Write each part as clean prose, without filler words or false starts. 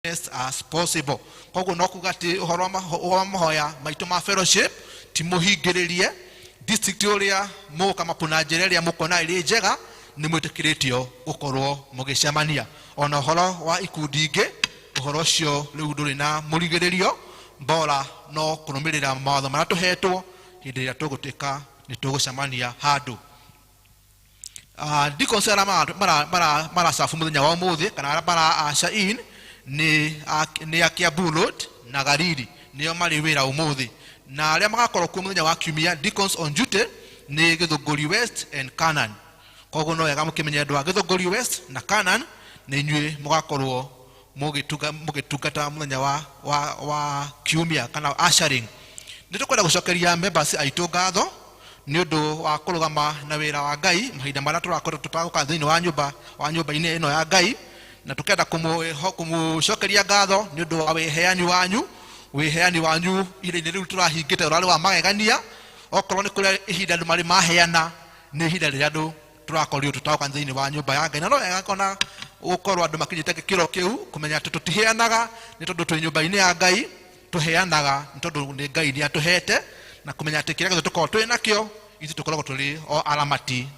as possible. Koguo no kugati uhoro wa mahoya maitu ma fellowship timuhingiririe district uria muka mapunajereria mukona iri njega ni mwitikiritio gukorwo mugicemania. Ona uhoro wa ikundi ingi uhoro cio riu nduri na murigiririo bora no kurumirira mawatho maria tuhetwo hindi ria tugutika ni tugucemania handu. Dikonsera mara safu muthenya wa umuthi kana mara asha in ni akia bullet na gariri niyo mari wira umuthi na aria magakorwo ku muthenya wa kiumia deacons on duty ni Githunguri West and Canaan. Koguo no wega mukimenye andu a Githunguri West na Canaan ni nyue mugakorwo mugitungata muthenya wa kiumia kana ushering. Nitukwenda gucokeria members aitu ngatho ni undu wa kurugama na wira wa Ngai mahinda maria turakorwo tutaguka thiini wa nyumba-ini ino ya Ngai, na tukenda kumucokeria ngatho ni undu wa wiheani wanyu ire-ini riu turahingite urari wa magegania. Okorwo ni kuria ihinda andu mari maheana ni ihinda riria andu turakorirwo tutaguka thiini wa nyumba ya Ngai, na no wega kona gukorwo andu makinyite gikiro kiu kumenya ati tutiheanaga ni tondu twi nyumba-ini ya Ngai, tuheanaga ni tondu ni Ngai ni atuhete, na kumenya ati kiria tukorwo twi nakio ithu tukoragwo tuli o alamati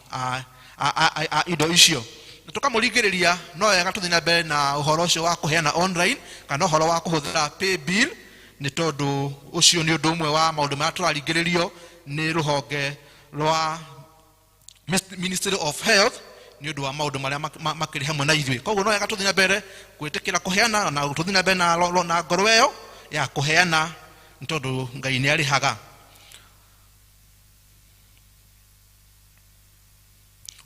indo icio. Tukamurigiriria no wega tuthi na mbere na uhoro ucio wa kuheana online kana uhoro wa kuhuthira pay bill, ni tondu ucio ni undu umwe wa maundu maria turarigiririo ni ruhonge rwa Ministry of Health ni undu wa maundu maria makiri hamwe na ithui. Koguo no wega tuthi na mbere gwitikira kuheana na tuthi na mbere na ngoro iyo ya kuheana ni tondu Ngai ni arihaga.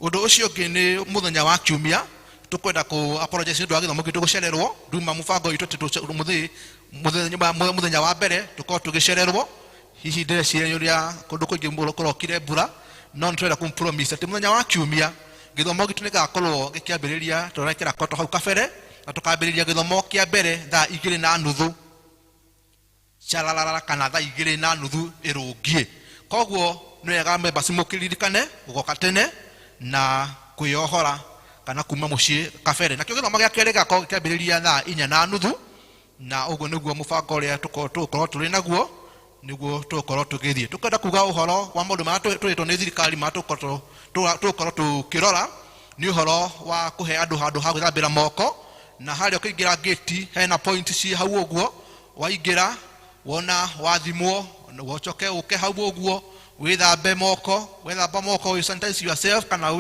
Undu ucio ngi ni muthenya wa kiumia tukwenda ku apologize ndu agithomo gitu gucererwo nduma mubango itu muthenya wa mbere tukorwo tugicererwo hihi ndeciria uria kundu kuingi kurokire mbura, no nitwenda ku promise ati muthenya wa kiumia githomo gitu nigakorwo gikiambiriria turekera koto hau kabere na tukambiriria githomo kia mbere thaa 2:30 chalalala kana thaa 2:30 irungie. Koguo no wega members mukiririkane gugoka tene na kuyohora kana kuma mucii kabere. Nakio githomo gia keri gakorwo gikiambiriria thaa 4:30 na uguo niguo mubango uria tukorwo turi naguo niguo tukorwo tugithie. Tukenda kuga uhoro wa maundu maria twitwo ni thirikari ma tukorwo tukirora ni uhoro wa kuhe andu handu ha gwithambira moko, na haria ukiingira gate hena point ci hau uguo waingira wona wathimwo wocoke uke hau uguo withambe moko, withamba moko, we sanitize yourself kana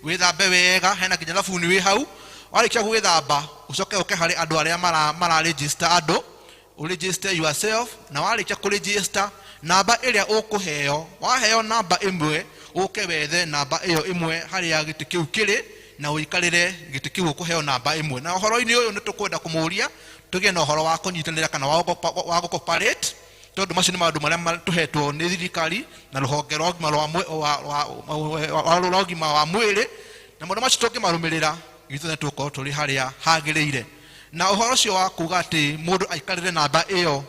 withambe wega, hena kinya thabuni wi hau. Warikia gwithamba ucoke uke hari andu aria mara register andu, register yourself, na warikia ku register namba iria ukuheo, waheo namba imwe uke wethe namba iyo imwe haria giti kiu kiri na uikarire giti kiu ukuheo namba imwe. Na uhoro-ini uyu nitukwenda kumuria tugie na uhoro wa kunyitanira kana wa cooperate tondu macio ni maundu maria tuhetwo ni thirikari na ruhonge rwa ũgima wa mwĩrĩ, na maundu macio tungimarumirira ithuĩ tukorwo turi haria hagiriire. Na uhoro ucio wa kuga ati mundu aikarire namba iyo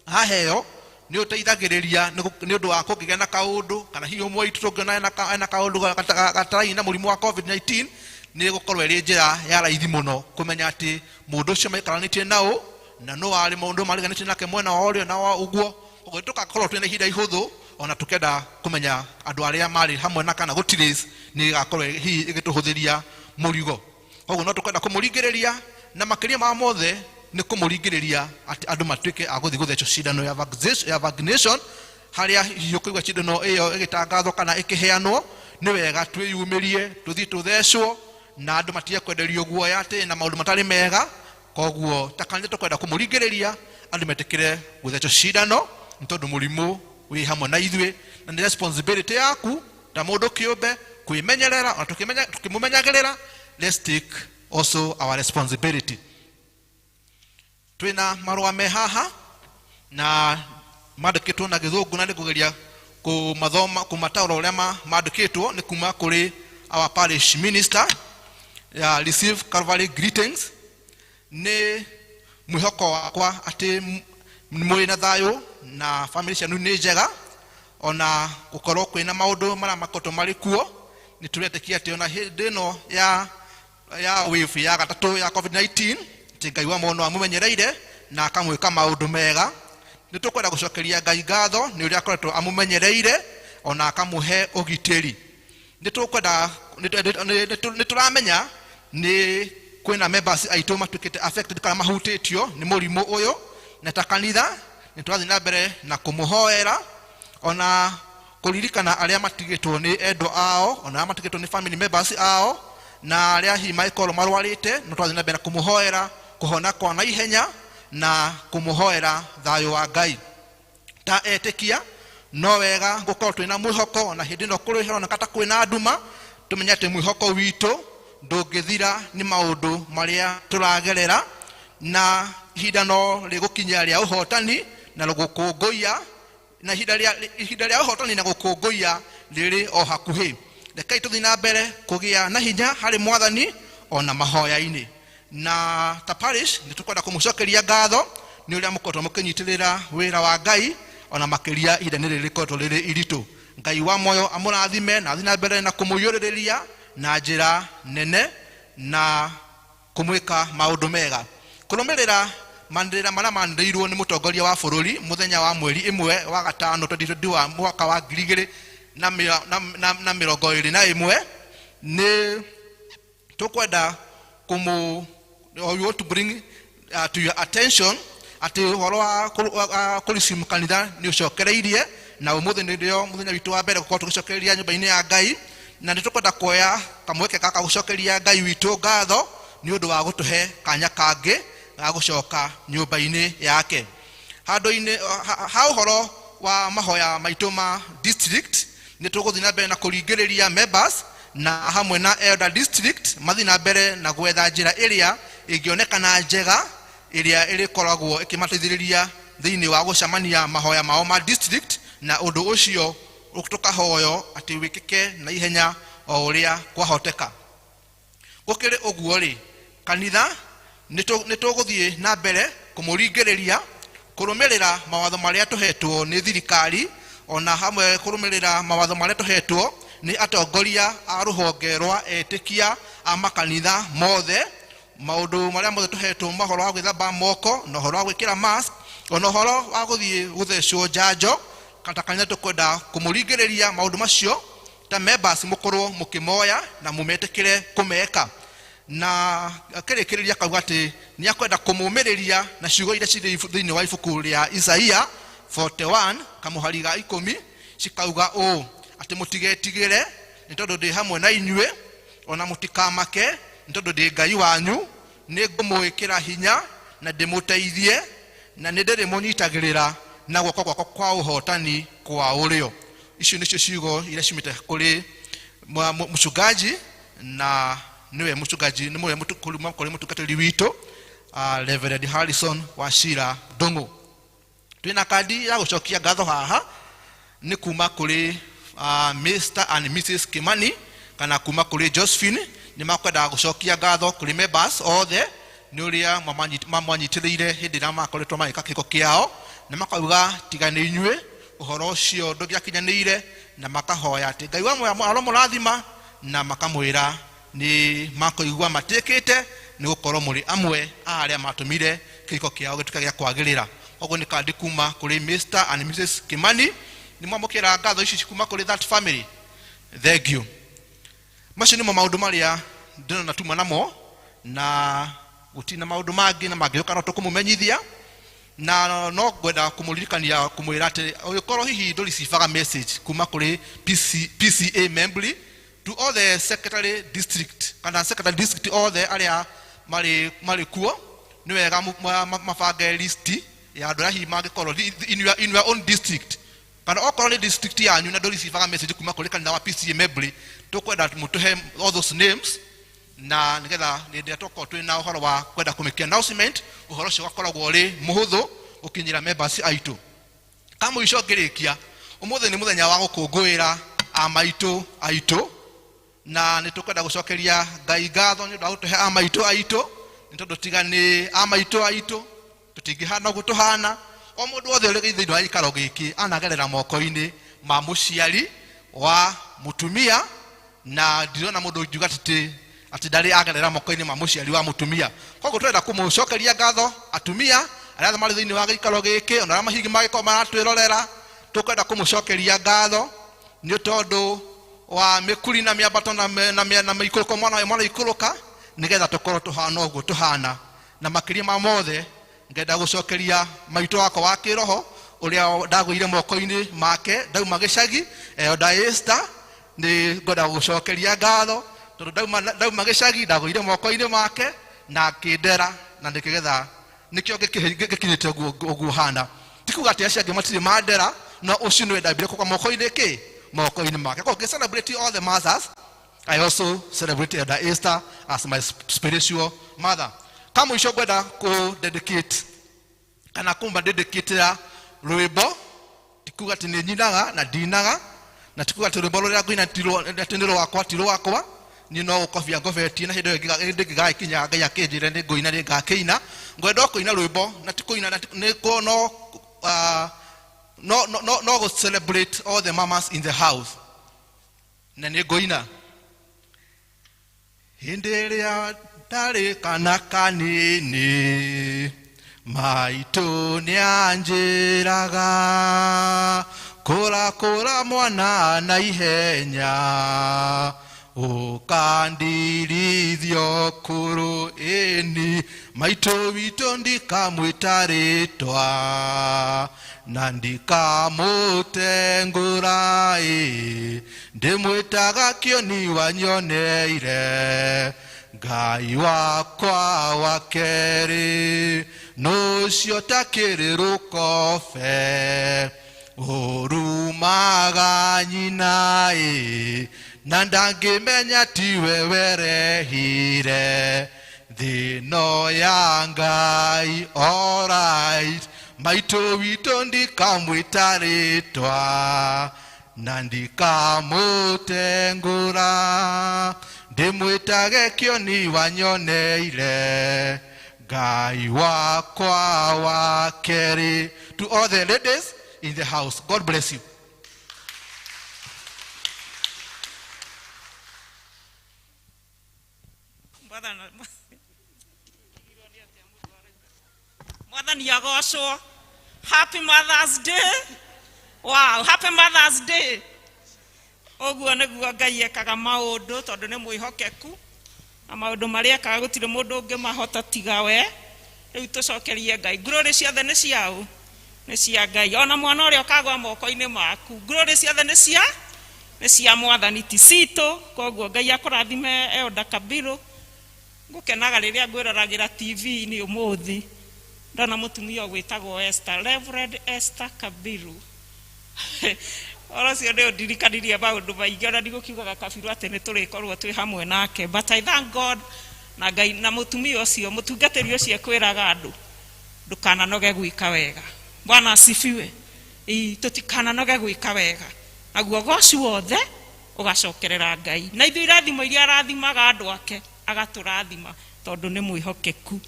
aheo ni uteithagiriria ni undu wa kungigĩa na kaundu kana hihi umwe itu tungiona na kaundu gatarai na murimu wa COVID-19 ni gukorwo iri njira ya raithi muno kumenya ati mundu ucio maikaranitie nao na no ari maundu mariganitie nake mwena wa urio na wa uguo. Koguo tukakorwo twina ihinda ihuthu ona tukenda kumenya andu aria mari hamwe na kana gutirace ni gakorwo hihi igituhuthiria murigo. Koguo no tukenda kumuringiriria na makiria ma mothe ni kumuringiriria ati andu matuike aguthi guthecho cindano ya vaccination haria hihi kuigwa cindano iyo igitangathwo kana ikiheanwo ni wega twiyumirie tuthi tuthecwo na andu matie kwenderio guoya ati na maundu matari mega. Koguo takanje tukwenda kumuringiriria andu metikire guthecho cindano ntondu murimu wi hamwe na ithuĩ, na ni responsibility yaku ta mundu kiumbe kwimenyerera na tukimumenyagirira. Let's take also our responsibility. Twina marua me haha na mandikitwo na githungu na ndikugeria kumathoma kumataura uria mandikitwo ni kuma kuri our parish minister ya receive Calvary greetings. Ni mwihoko wakwa ati mwĩ na thayo na family cianu ni njega, ona gukorwo kwina maundu mara makoto mari kuo ni turetekia ati ona hindi no ya wave ya gatatu ya COVID-19 ati Ngai wa mono amumenyereire na akamwika maundu mega. Nitukwenda gucokeria Ngai ngatho ni uria akoretwo amumenyereire ona akamuhe ugitiri. Nitukwenda nituramenya ni kwina members aitu matukite affected kana mahutitio ni murimu uyu, na ta kanitha nitwathi na mbere na kumuhoera ona kuririkana aria matigitwo ni endo ao, ona matigitwo ni family members ao, na aria hi maikoro marwarite nitwathi na mbere kumuhoera kuhona kwa na ihenya na kumuhoera thayo wa Ngai. Ta etikia no wega gukorwo twina mwihoko na hindi no kurihero na kata kwina nduma, tumenyate mwihoko witu ndungithira ni maundu maria turagerera, na ihinda no rigukinya ria uhotani na gukunguia, na ihinda ria uhotani na gukunguia riri o hakuhi. Rekai tuthi na mbere kugia na hinya hari mwathani ona mahoya-ini. Na ta parish nitukwenda kumucokeria ngatho ni uria mukorwo mukinyitirira wira wa Ngai ona makiria ihinda niri rikoretwo riri iritu. Ngai wa moyo amurathime na athi na mbere na kumuyuririria na njira nene na kumwika maundu mega. Kurumirira mandira maria mandirirwo ni mutongoria wa bururi muthenya wa mweri 1 wa gatano 2021 mwaka wa 2021 ni tukwenda we want to bring to your attention ati horo wa kulisim kanitha ni ucokereirie na umuthi ndio muthenya witu wa mbere gukorwo tugicokereria nyumba-ini ya Ngai, na nitukwenda kuoya kamweke kaka gucokeria Ngai witu ngatho ni undu wa gutuhe kanya kangi ga gucoka nyumba-ini yake. Handu-ini ha uhoro wa mahoya maitu ma district nituguthi na mbere na kuringiriria members na hamwe na elder district mathi na mbere na gwetha njira iria ingionekana njega iria irikoragwo ikimateithiriria thiini wa gucamania mahoya mao ma district, na undu ucio tukahoyo ati wikike na ihenya o uria kwahoteka. Gukiri uguo ri kanitha nituguthie na mbere kumuringiriria kurumirira mawatho maria tuhetwo ni thirikari, ona hamwe kurumirira mawatho maria tuhetwo ni atongoria a ruhonge rwa etikia a makanitha mothe, maundu maria mothe tuhetwo mahoro wa gwithamba moko na horo wa gwikira mask ona horo wa guthie guthecwo njanjo. Kata kanitha tukwenda kumuringiriria maundu macio ta members mukorwo mukimoya na mumetekire kumeka, na kirikiriria kauga ati ni akwenda kumumiriria na ciugo iria ciri thiini wa ibuku ria Isaia 41 kamuhari ga 10 cikauga ati mutigetigire ni tondu ndi hamwe na inyue, ona mutikamake ni tondu ndi Ngai wanyu, ni ngumwikira hinya na ndimuteithie na ndiri munyitagirira na guoko gwako kwa uhotani kwa urio. Icio nicio ciugo iria cimite kuri muchungaji, na niwe muchungaji ni mwe mutungatiri witu Reverend Harrison Wachira Ndung'u. Twina kadi ya gucokia ngatho haha ni kuma kuri Mr and Mrs Kimani kana kuma kuri Josephine. Ni makwenda gucokia ngatho kuri members othe ni uria mamanyitiriire hindi na makoretwo magika kiko kiao, na makauga tiga ni inyue uhoro ucio ndugiakinyaniire, na makahoya ati Ngai wa moyo aromurathima na makamwira ni makoigwa matikite ni gukorwo muri amwe aria matumire kiko kiao gituka gia kwagirira. Ogo ni kadi kuma kuri Mr and Mrs Kimani, ni mwamukira ngatho ici kuma kuri that family. Thank you. Macio ni maundu maria ndino natuma namo, na gutina maundu mangi na magiuka no tukumumenyithia, na no gwenda kumuririkania kumwira ati ugikorwo hihi nduricibaga message kuma kuri PCA membri to all the secretary district kana secretary district all the aria mari kuo, ni wega mabange list ya andu aria mangikorwo in your own district kana okorwo ni district yanyu na nduricibaga message kuma kuri kanitha wa PCA membri, tukwenda mutuhe all those names, na nigetha ndia toko twina uhoro wa kwenda kumekia announcement uhoro cio gakoragwo ri muhuthu ukinyira members aitu. Kama icongirikia umuthi ni muthenya wa gukunguira amaitu aitu, na nitukwenda gucokeria Ngai ngatho ni ndautuhe amaitu aitu, ni tondu tiga ni amaitu aitu tutingihana gutuhana. O mundu wothe uri thiini wa ikaro giki anagerera moko-ini ma muciari wa mutumia, na ndirona mundu njuga tete ati ndari agerera moko-ini ma muciari wa mutumia. Koguo twenda kumucokeria ngatho atumia aria mari thiini wa gikaro giki ona aria mahingi magiko maratwirorera, tukwenda kumucokeria ngatho ni tondu wa mikuri na miambato na miikuruko mwana ikuruka nigetha tukorwo tuhana uguo tuhana. Na makiria ma mothe ngenda gucokeria maitu wako wa kiroho uria ndagwire moko-ini make ndauma gicagi Elder Esther, ni ngenda gucokeria ngatho tondu ndauma gicagi ndagwire moko-ini make na akindera na nikigetha nikio gikinyite uguo hana. Tikuga ati acio angi matiri mandera no ucio ni ndambire kwa moko-ini ki moko-ini make. Koguo celebrate all the mothers. I also celebrate Elder Esther as my spiritual mother. Kama mwisho gwenda ku dedicate kana kumba dedicate ya rwimbo, tikuga ati ni nyinaga na ndinaga, na tikuga ati rwimbo ruria ngwina tiro wakwa ni no ukobia ngobeti na hindo ngigaga kinya Ngai akinjire ni nguina ni ngakiina. Ngwenda kuina rwimbo na tikuina ni ko no go celebrate all the mamas in the house. Na ni nguina hindi ria ndari kana kanini maitu ni anjiraga kura mwana na ihenya ukandirithio kuru ini maitu witu ndikamwita ritwa na ndikamutengura ndimwitaga kioni wanyoneire Ngai wakwa wa keri nucio takiri rukobe urumaga nyina na ndangimenya tiwe werehire thino ya Ngai. Alright, maitu witu ndikamwita ritwa na ndikamutengura ndimwitage kioni wanyoneire Ngai wakwa wa keri. To all the ladies in the house, God bless you. Mwathani agocwo. Happy Mother's Day. Wow, happy Mother's Day. Oguo niguo Ngai ekaga maundu tondu ni mwihokeku na maundu maria ekaga gutire mundu ungi mahota tiga we. Riu tucokerie Ngai. Glory ciothe ni ciao, ni cia Ngai. Ona mwana uria ukagwa moko-ini maku, glory ciothe ni cia Mwathani ti cito. Koguo Ngai akurathime Elder Kabiru. Ngukenaga riria ngwiraragira TV ni umuthi ndona mutumia gwitagwo Esther, Reverend Esther Kabiru. Orocio ndio ndirikanirie maundu maingi ona ndigukiugaga Kabiru ati ni turikorwo twi hamwe nake, but I thank God na Ngai na mutumia ucio mutungatiri ucio kwiraga andu ndukananoge gwika wega. Bwana asifiwe. Tutikananoge gwika wega naguo goci wothe ugacokerera Ngai na ithu irathimo iria arathimaga andu ake agaturathima tondu ni mwihokeku.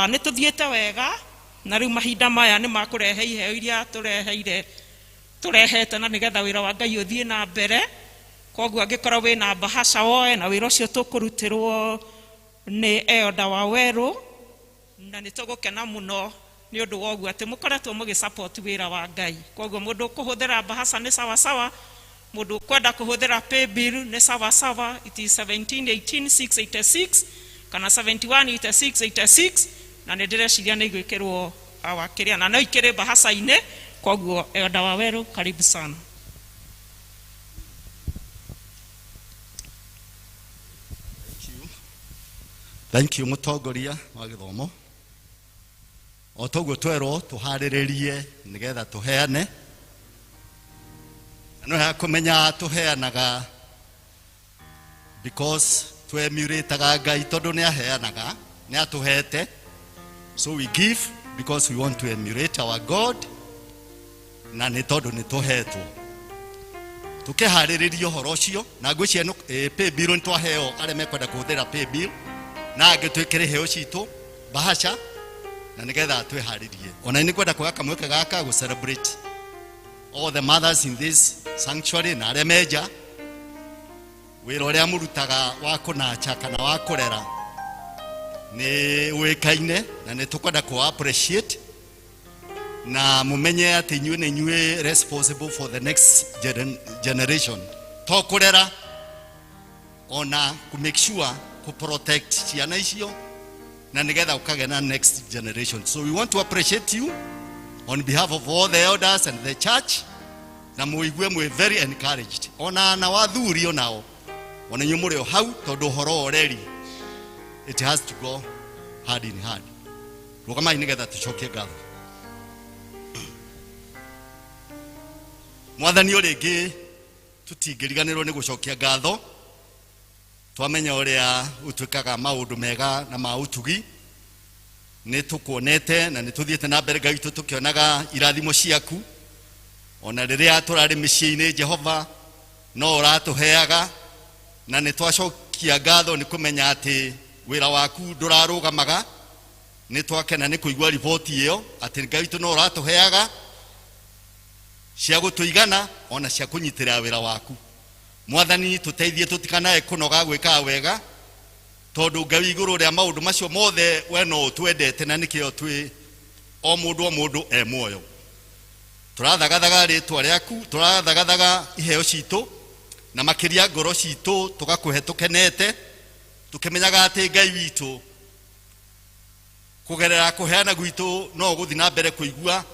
Ni tuthiete wega na riu mahinda maya ni makurehe iheo iria turehete na nigetha wira wa Ngai uthie na mbere. Koguo angikorwo wi na bahasha woe na wira ucio tukurutirwo ni Elder Waweru na ni tugukena muno ni undu woguo ati mukoretwo mugi support wira wa Ngai. Koguo mundu kuhuthira bahasha ni sawa sawa, mundu kwenda kuhuthira pay bill ni sawa sawa. It is 1718,686 kana 718686 na ndireciria ni gwikirwo awakiria na no ikire bahasha-ine. Koguo Elder Waweru, karibu sana. Thank you mutongoria wa githomo. Otoguo twero tuhariririe nigetha tuheane. No ha kumenya tuheanaga because twemuritaga Ngai tondu ni aheanaga, ni atuhete. So we give because we want to emulate our God na ni tondu ni tuhetwo. Tukihariria horo ucio na ngwiciano pay bill ntwaheo aria mekwenda kuhuthira pay bill na agitwikire heo citu bahasha na nigetha twiharirie. Ona ni kwenda kuga kamweke gaka go celebrate all the mothers in this sanctuary na aria meja wira uria murutaga wa kunacha kana wa kurera ni wekaine na ni tukwenda ku appreciate na mumenye ati nyue responsible for the next generation to kurera ona ku make sure ku protect ciana icio na nigetha ukage na next generation. So we want to appreciate you on behalf of all the elders and the church, na muigwe mwe very encouraged ona na wathuri onao ona nyumure hau tondu horo oreri it has to go hand in hand. Rugama nigetha tucokie ngatho. Mwathani uringi tutingiriganirwo ni gucokia ngatho twamenya uria utwikaga maundu mega na mautugi ni tukuonete na ni tuthiete na mbere Ngai tukionaga irathimo ciaku ona riria turari miciini Jehova no uratuheaga na ni twacokia ngatho ni kumenya ati wira waku ndurarugamaga ni twakena ni kuigwa ripoti iyo ati Ngai no uratuheaga cia gutuigana ona cia kunyitira wira waku. Mwathani tuteithie tutikanae kunoga gwika wega tondu Ngai iguru ria maundu macio mothe we no twendete na nikio twi o mundu e muoyo. Turathagathaga ritwa riaku, turathagathaga iheo citu na makiria ngoro citu tugakuhe tukenete tukimenyaga ati Ngai witu kugerera kuheana gwitu no guthi na mbere kuigua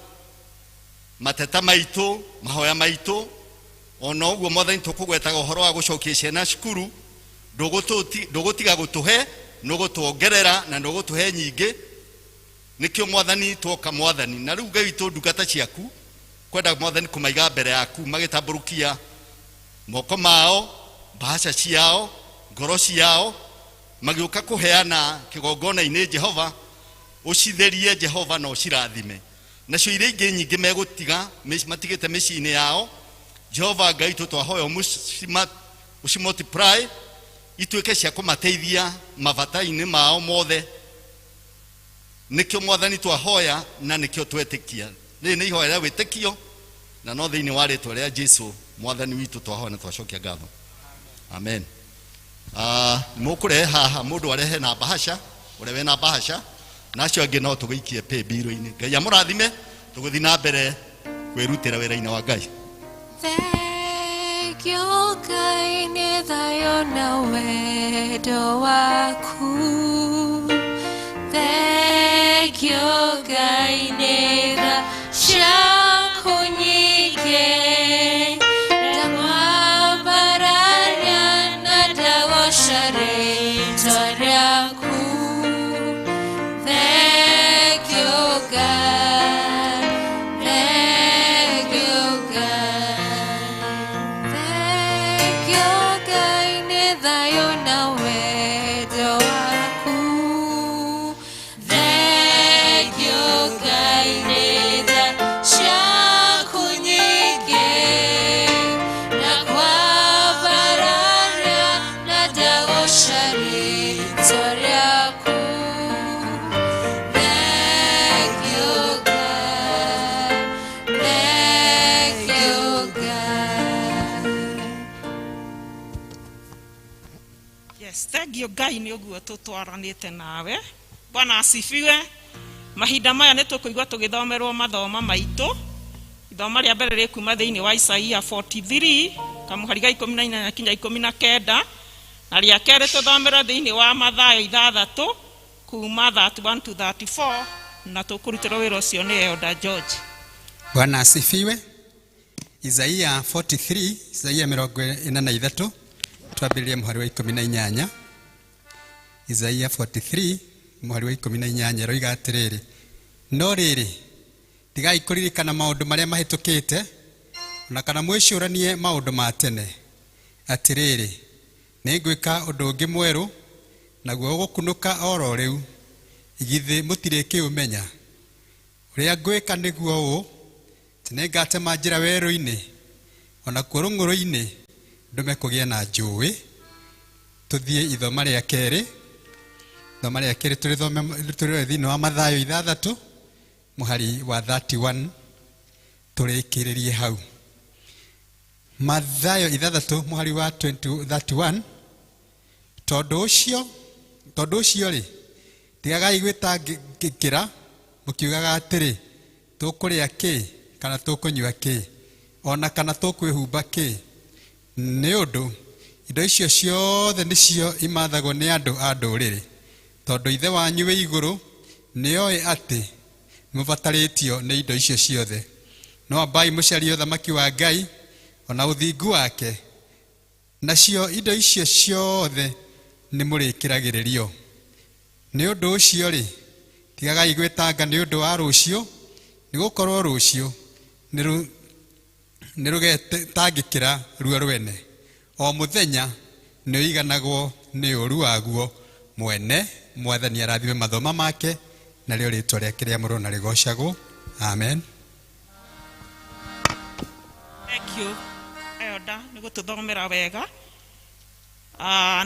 mateta maitu mahoya maitu ona uguo Mwathani tukugwetaga uhoro wa gucokia ciana cukuru ndugutiga gutuhe no gutuongerera na no gutuhe nyingi nikio Mwathani twoka Mwathani na riu Ngai witu ndungata ciaku kwenda Mwathani kumaiga mbere yaku magitamburukia moko mao bahasha ciao ngoro ciao magiuka kuheana kigongona-ini Jehova ucitherie Jehova no cirathime nacio iria ingi nyingi megutiga matigite miciini yao Jehova Ngai twahoya ucimultiply ituike cia kumateithia mavata-ini mao mothe nikio Mwathani twahoya na nikio twetikia ni ihoya ria witikio na no thiini wa ritwa ria Jesu Mwathani witu twahoya na twacokia ngatho. Amen. Mukure haha mundu arehe na bahasha ure we na bahasha nacio angi no tugiikie pay bill-ini. Ngai amurathime tuguthi na mbere kwirutira wira-ini wa Ngai. Thank you Ngai ni thayo na wendo waku. Thank you Ngai ni tha ciaku nyingi ndamwambarania na ndagoca ritwa riaku. Thank you God, thank you God, thank you Ngai ni thayo na wendo waku. Thank you Ngai ni tha ciaku nyingi na kwambarania na ndagoca ritwa riaku. Thank you God, thank you God. Yes, thank you Ngai ni uguo tutwaranite nawe. Bwana asifiwe. Mahinda maya ni tukuigwa tugithomerwo mathoma maitu. Ithoma ria mbere rikuma thiini wa Isaia 43 kamuhari ga 14 kinya 19 na ria kere tuthomerwo thiini wa Mathayo 6 kuma 31 to 34 na tukurutirwo wira ucio ni Elder George. Bwana asifiwe. Isaia 43 Isaia 43 twambirie muhari wa 18. Isaia 43 muhari wa 18 roiga atiriri no riri tigai kuririkana maundu maria mahitukite na kana mwicuranie maundu ma tene atiriri ningwika undu ungi mweru naguo gukunuka oro riu igithi mutiriki umenya uria ngwika niguo u tinengatema njira weru-ini ona kurunguru-ini ndume kugia na njui. Tuthie ithoma ria keri. Ithoma ria keri turi thiini wa Mathayo 6 muhari wa 31 turikiririe hau. Mathayo 6 muhari wa 31 tondu ucio ri tigagai gwitangikira mukiugaga atiri tukuria ki kana tukunyua ki ona kana tukwihumba ki ni undu indo icio ciothe nicio imathagwo ni andu a nduriri tondu ithe wanyu wi iguru nioi ati mubataritio ni indo icio ciothe no ambai mucarie uthamaki wa Ngai ona uthingu wake nacio indo icio ciothe ni murikiragiririo ni undu ucio ri tigagai gwitanga ni undu wa rucio ni gukorwo rucio ni rugetangikira ruo rwene o muthenya ni uiganagwo ni uru waguo mwene. Mwathani arathime mathoma make na rio ritwa riake ria murona rigocagwo. Amen. Thank you Elder ni gututhomera wega.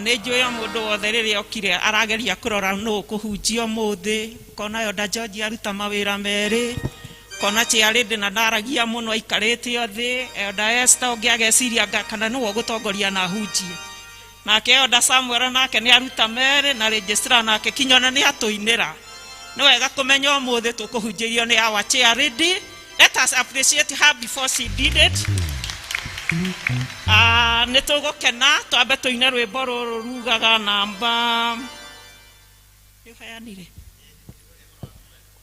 Nĩ njũĩ mũndũ wothe rĩrĩa okire arageria kũrora nũ kũhunjia mũthĩ kona Elder George aruta mawĩra merĩ kona Charity na ndaragia mũno aikarĩte thĩ Elder Esther ũngĩ ageciria kana nĩwe gũtongoria na hunjie nake Elder Samuel nake nĩ aruta merĩ na registrar nake kinyona nĩ atũinĩra nĩ wega kũmenya mũthĩ tũkũhunjĩrio nĩ our Charity. Let us appreciate her before she did it. Nitugukena twambe tuine rwimbo ruru rugaga namba iheanire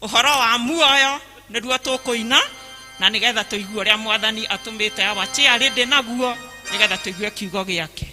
uhoro wa muoyo niruo tukuina na nigetha tuigue uria Mwathani atumite awa Charity naguo nigetha tuigue kiugo giake.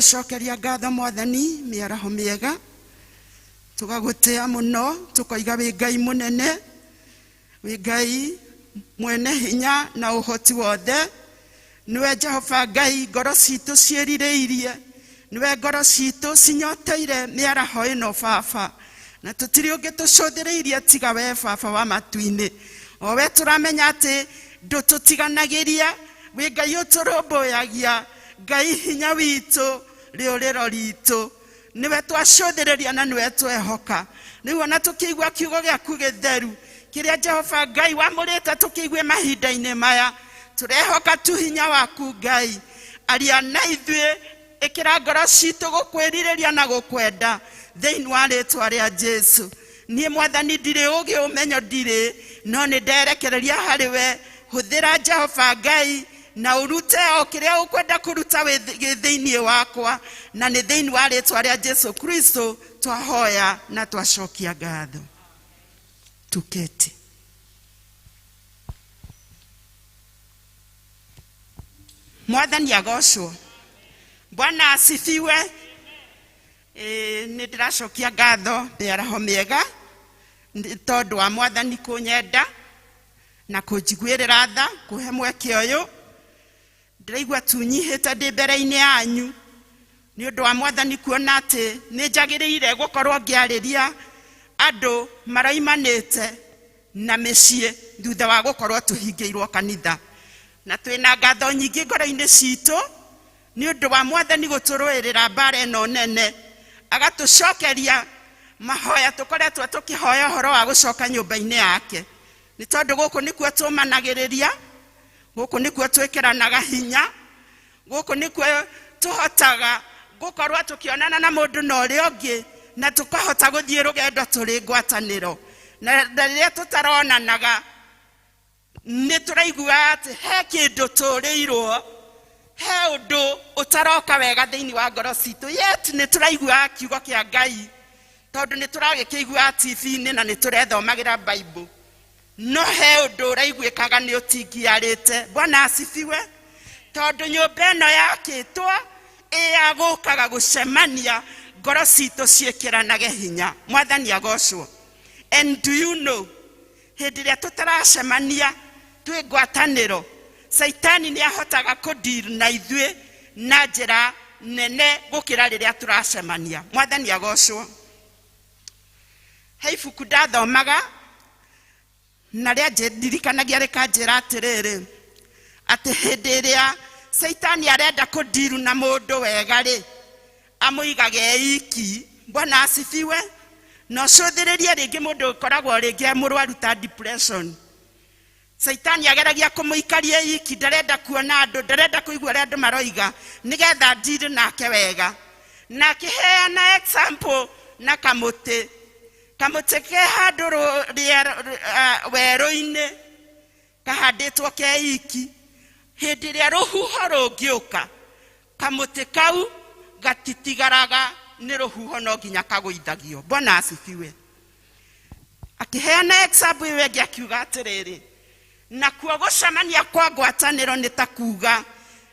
Shokeria ngatho Mwathani miaraho miega tugagutia muno tukoiga wi Ngai munene wi Ngai mwene hinya na uhoti wothe niwe Jehova Ngai ngoro citu cierireirie niwe ngoro citu cinyoteire miaraho ino Baba na tutiri ungi tucuthireirie tiga we Baba wa matuini o we turamenya ati ndututiganagĩria wi Ngai uturumbuyagia Ngai hinya witu riorero ritu niwe twacuthiriria na niwe twehoka niwe na tukigwa kiugo giaku githeru kiria Jehova Ngai wamurite tukigwe mahinda-ini maya turehoka tu hinya waku Ngai aria na ithue ikira ngoro citũ gũkwĩrirĩria na gũkwenda thĩinĩ wa rĩtwa rĩa Jesu. Niĩ Mwathani ndirĩ ũgĩ ũmenyo ndirĩ, no nĩ nderekereria harĩ we. Hũthĩra Jehova Ngai na urute o kĩrĩa ũkwenda kũruta thĩinĩ wakwa, na nĩ thĩinĩ wa rĩtwa rĩa Jesu Kristo twahoya na twacokia ngatho. Tuketi. Mwathani agocwo. Bwana asifiwe. Nĩ ndĩracokia ngatho mĩaraho mĩega tondũ wa Mwathani kũnyenda na kũnjiguĩrĩra tha kũhe mweke ũyũ. Ndĩraigua tunyihĩte ndĩ mbere-inĩ yanyu nĩ ũndũ wa Mwathani kuona atĩ nĩ njagĩrĩire gũkorwo ngĩarĩria andũ maroimanĩte na mĩciĩ thutha wa gũkorwo tũhingĩirwo kanitha, na twĩna ngatho nyingĩ ngoro-inĩ citũ nĩ ũndũ wa Mwathani gũtũrũĩrĩra mbara ĩno nene, agatũcokeria mahoya tũkoretwo tũkĩhoya ũhoro wa gũcoka nyũmba-inĩ yake. Nĩ tondũ gũkũ nĩkuo tũmanagĩrĩria, gũkũ nĩkuo twĩkĩranaga hinya, gũkũ nĩkuo tũhotaga gũkorwo tũkĩonana na mũndũ na ũrĩa ũngĩ na tũkahota gũthiĩ rũgendo tũrĩ ngwatanĩro. Na rĩrĩa tũtaronanaga nĩ tũraigua atĩ he kĩndũ tũrĩirwo, he ũndũ ũtaroka wega thĩinĩ wa ngoro citũ. Yet nĩ tũraigua kiugo kĩa Ngai tondũ nĩ tũragĩkĩigua TV-inĩ na nĩ tũrethomagĩra Bible, no he ũndũ ũraiguĩkaga nĩ ũtingiarĩte. Bwana asifiwe. Tondũ nyũmba ĩno yakĩtwo ĩyagũkaga gũcemania ngoro citũ ciĩkĩranage hinya. Mwathani agocwo. And do you know, hĩndĩ ĩrĩa tũtaracemania twĩ ngwatanĩro, Saitani nĩ ahotaga kũdeal na ithuĩ na njĩra nene gũkĩra rĩrĩa tũracemania. Mwathani agocwo. He ibuku ndathomaga na rĩa ndirikanagia rĩkanjĩra atĩrĩrĩ, atĩ hĩndĩ ĩrĩa Saitani arenda kũdeal na mũndũ wega rĩ, amũigage iki. Bwana asifiwe. No cũthĩrĩrie rĩngĩ mũndũ ũkoragwo rĩngĩ mũrwaru ta depression, Saitani ageragia kũmũikaria iki, ndarenda kuona andũ, ndarenda kũigua ũrĩa andũ maroiga nĩgetha deal nake wega. Na akĩheana example na kamũtĩ ke handũ werũ-inĩ kahandĩtwo ke iki. Hĩndĩ ĩrĩa rũhuho rũngĩũka, kamũtĩ kau gatitigaraga nĩ rũhuho, no nginya kagũithagio. Bwana asifiwe. Akĩheana example ĩyo ĩngĩ akiuga atĩrĩrĩ, nakuo gũcemania kwa ngwatanĩro nĩ ta kuuga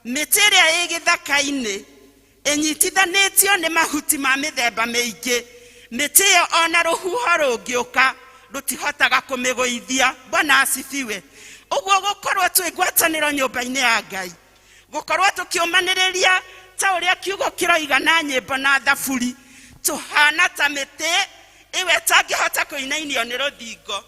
mĩtĩ ĩrĩa ĩ gĩthaka-inĩ ĩnyitithanĩtio nĩ mahuti ma mĩthemba mĩingĩ. Mĩtĩ ĩyo ona rũhuho rũngĩũka rũtihotaga kũmĩgũithia. Bwana asifiwe. Ũguo gũkorwo twĩ ngwatanĩro nyũmba-inĩ ya Ngai, gũkorwo tũkĩũmanĩrĩria ta ũrĩa kiugo kĩroiga na nyĩmbo na thaburi, tũhana ta mĩtĩ ĩwe tangĩhota kũinainio nĩ rũthingo.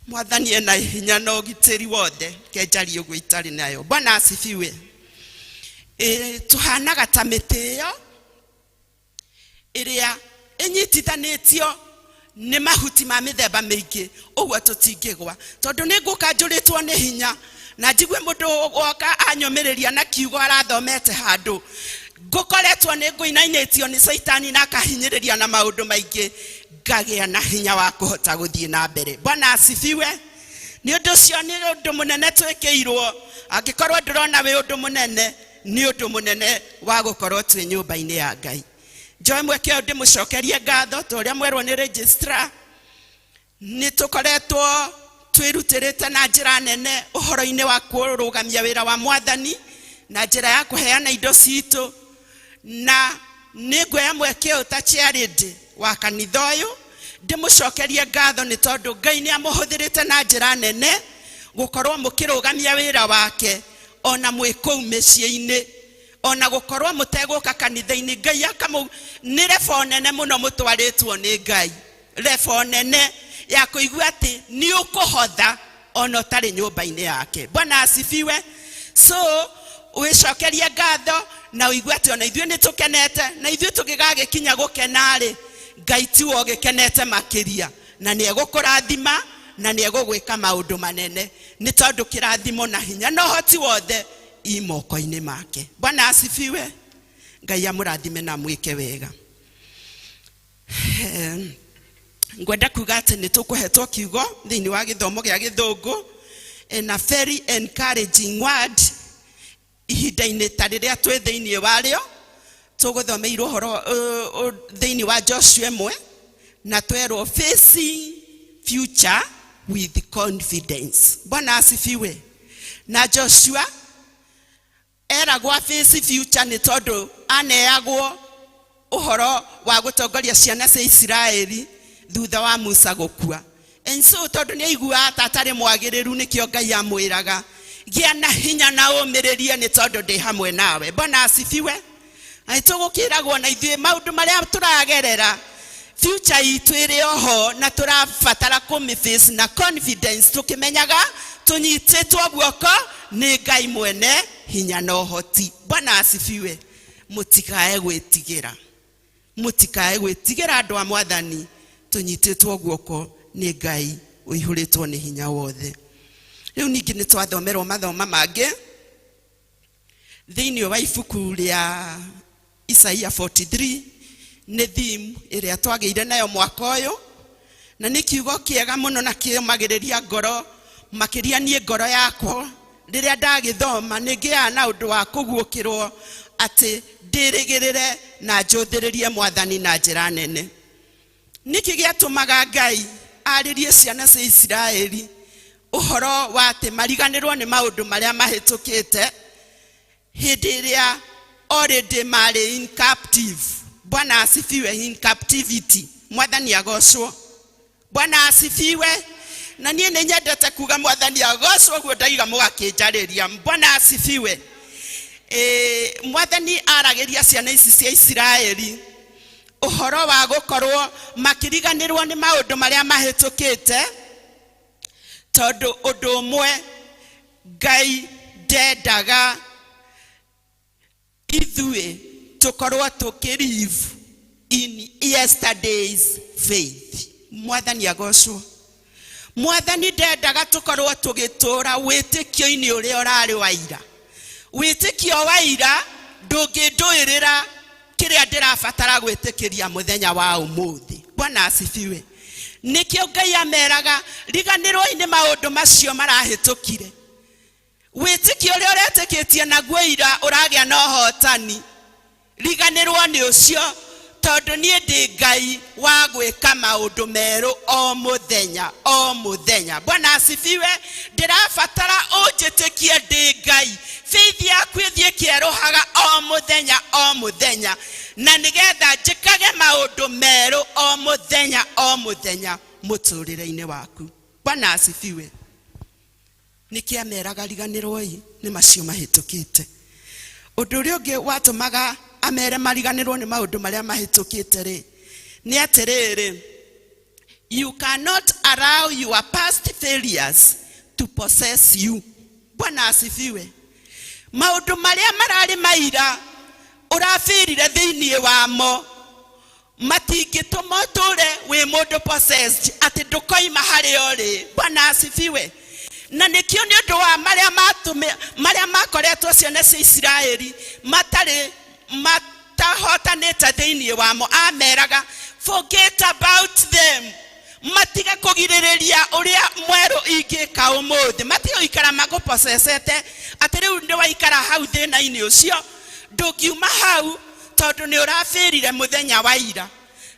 Mwathani ena hinya na ũgitĩri wothe, kenjari ũguo itarĩ nayo. Bwana asifiwe. Tũhanaga ta mĩtĩ ĩyo ĩrĩa ĩnyitithanĩtio nĩ mahuti ma mĩthemba mĩingĩ, ũguo tũtingĩgwa. Tondũ nĩ ngũka njũrĩtwo nĩ hinya na njigue mũndũ woka anyũmĩrĩria na kiugo arathomete handũ, ngũkoretwo nĩ ngũinainĩtio nĩ Saitani na akahinyĩrĩria na maũndũ maingĩ, ngagĩa na hinya wa kũhota gũthiĩ na mbere. Bwana asifiwe. Nĩ ũndũ ũcio nĩ ũndũ mũnene twĩkĩirwo. Angĩkorwo ndĩrona wĩ ũndũ mũnene, nĩ ũndũ mũnene wa gũkorwo twĩ nyũmba-inĩ ya Ngai. Njoe mweke ũyũ ndĩmũcokerie ngatho ta ũrĩa mwerwo nĩ registrar. Nĩ tũkoretwo twĩrutĩrĩte na njĩra nene ũhoro-inĩ wa kũrũgamia wĩra wa Mwathani na njĩra ya kũheana indo citũ, na nĩ ngwĩya mweke ũyũ ta charity wa kanitha ũyũ ndĩmũcokerie ngatho nĩ tondũ Ngai nĩ amũhũthĩrĩte na njĩra nene gũkorwo mũkĩrũgamia wĩra wake ona mwĩ kũu mĩciĩ-inĩ, ona gũkorwo mũtegũka kanitha-inĩ. Ngai nĩ rebo nene mũno mũtwarĩtwo nĩ Ngai, rebo nene ya kũigua atĩ nĩ ũkũhotha ona ũtarĩ nyũmba-inĩ yake. Bwana asifiwe. So wĩcokerie ngatho na ũigue atĩ ona ithuĩ nĩ tũkenete, na ithuĩ tũgĩgagĩkinya gũkena-rĩ, Ngai tiwe ũgĩkenete makĩria, na nĩ egũkũrathima na nĩ egũgwĩka maũndũ manene nĩ tondũ kĩrathimo na hinya na ũhoti wothe imoko-inĩ make. Bwana asifiwe. Ngai amũrathime na mwĩke wega. Ngwenda kuga atĩ nĩ tũkũhetwo kiugo thĩinĩ wa gĩthomo gĩa Gĩthũngũ, na very encouraging word ihinda-inĩ ta rĩrĩa twĩ thĩinĩ warĩo. Tũgũthomeirwo ũhoro thĩinĩ wa Joshua 1 na twerwo facing future with confidence. Bwana asifiwe. Na Joshua eragwo face future nĩ tondũ aneagwo ũhoro wa gũtongoria ciana cia Isiraeli thutha wa Musa gũkua. And so tondũ nĩ aiguaga atarĩ mwagĩrĩru nĩkĩo Ngai amwĩraga gĩa na hinya na ũmĩrĩrie nĩ tondũ ndĩ hamwe nawe. Bwana asifiwe. Tũgũkĩragwo na ithuĩ maũndũ marĩa tũragerera future itũ ĩrĩ oho na tũrabatara kũmĩface na confidence tũkĩmenyaga tũnyitĩtwo guoko nĩ Ngai mwene hinya na ũhoti. Bwana asifiwe. Mũtikae gwĩtigĩra. Mũtikae gwĩtigĩra andũ a Mwathani, tũnyitĩtwo guoko nĩ Ngai ũihũrĩtwo nĩ hinya wothe. Rĩu ningĩ nĩ twathomerwo mathoma mangĩ thĩinĩ wa ibuku rĩa Isaia 43 nĩ theme ĩrĩa twagĩire nayo mwaka ũyũ, na nĩ kiugo kĩega mũno na kĩmagĩrĩria ngoro makĩria niĩ ngoro yakwa rĩrĩa ndagĩthoma nĩngĩaga na ũndũ wa kũguũkĩrwo atĩ ndĩrĩgĩrĩre na njũthĩrĩrie Mwathani na njĩra nene. Nĩkĩ gĩatũmaga Ngai arĩrie ciana cia Isiraeli ũhoro wa atĩ mariganĩrwo nĩ maũndũ marĩa mahĩtũkĩte hĩndĩ ĩrĩa already marĩ in captive. Bwana asifiwe. In captivity. Mwathani agocwo. Bwana asifiwe. Na niĩ nĩ nyendete kuga Mwathani agocwo ũguo ndaiga mũgakĩnjarĩria. Bwana asifiwe. Mwathani aragĩria ciana ici cia Isiraeli ũhoro wa gũkorwo makĩriganĩrwo nĩ maũndũ marĩa mahĩtũkĩte tondũ ũndũ ũmwe Ngai ndendaga ithuĩ tukorwo tukilive in yesterday's faith. Mwathani agocwo. Mwathani ndendaga tukorwo tugĩtũra wĩtĩkio-inĩ ũrĩa ũrarĩ wa ira. Wĩtĩkio wa ira ndũngĩndũĩrĩra kĩrĩa ndĩrabatara gwĩtĩkĩria mũthenya wa ũmũthĩ. Bwana asifiwe. Nĩkĩo Ngai ameraga riganĩrwo nĩ maũndũ macio marahĩtũkire. Wĩtĩkio ũrĩa ũretĩkĩtie naguo ira ũragĩa na ũhotani. Riganĩrwo nĩ ũcio tondũ niĩ ndĩ Ngai wa gwĩka maũndũ merũ o mũthenya o mũthenya. Bwana asifiwe. Ndĩrabatara ũnjĩtĩkie ndĩ Ngai. Faith yaku ĩthiĩ kĩerũhaga o mũthenya o mũthenya na nĩgetha njĩkage maũndũ merũ o mũthenya mũtũrĩre-inĩ waku. Bwana asifiwe. Nĩkĩ ameraga riganĩrwo nĩ macio mahĩtũkĩte. Ũndũ ũrĩa ũngĩ watũmaga amere mariganĩrwo nĩ maũndũ marĩa mahĩtũkĩte rĩ nĩ atĩrĩrĩ, you cannot allow your past failures to possess you. Bwana asifiwe. Maũndũ marĩa mararĩ maira ũrafĩrire thĩinĩ wamo matingĩtũma ũtũre wĩ mũndũ possessed atĩ ndũkoima harĩa ũrĩ. Bwana asifiwe. Na nĩkĩo nĩ ũndũ wa marĩa makoretwo ciana cia Isiraeli matahotanĩte thĩinĩ wamo ameraga forget about them. Matiga kũgirĩrĩria ũrĩa mwerũ ingĩka ũmũthĩ. Matiga gũikara magũpocecete atĩ rĩu nĩ waikara hau thĩna-inĩ ũcio ndũngiuma hau tondũ nĩ ũrafĩrire mũthenya wa ira.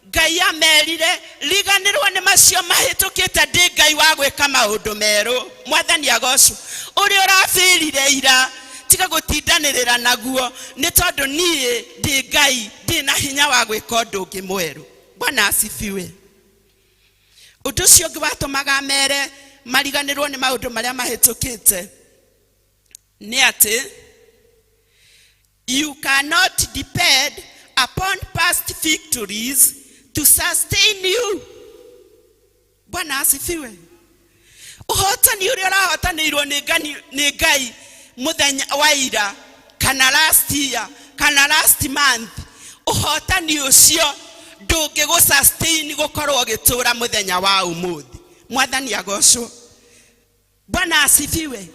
Ngai amerire riganĩrwo nĩ macio mahĩtũkĩte ndĩ Ngai wa gwĩka maũndũ merũ. Mwathani agocwo. Ũrĩa ũrafĩrire ira tiga gũtindanĩrĩra naguo nĩ tondũ niĩ ndĩ Ngai ndĩ na hinya wa gwĩka ũndũ ũngĩ mwerũ. Bwana asifiwe. Ũndũ ũcio ũngĩ watũmaga mere mariganĩrwo nĩ maũndũ marĩa mahĩtũkĩte nĩ atĩ you cannot depend upon past victories to sustain you. Bwana asifiwe. Ũhotani ũrĩa ũrahotanĩirwo nĩ Ngai mũthenya wa ira kana last year kana last month, ũhotani ũcio ndũngĩgũsustain gũkorwo ũgĩtũra mũthenya wa ũmũthĩ. Mwathani agocwo. Bwana asifiwe.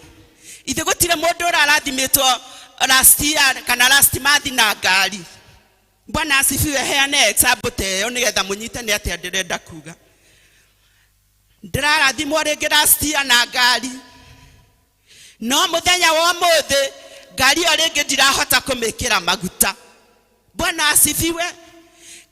Ithe gutire mundu ararathimitwo last year kana last month na ngari. Bwana asifiwe. Heane example teyo nigetha munyite ni atia ndirenda kuga. Ndirathimwo ringi last year na ngari. No muthenya wa muthe ngari yo ringi ndirahota kumikira maguta. Bwana asifiwe.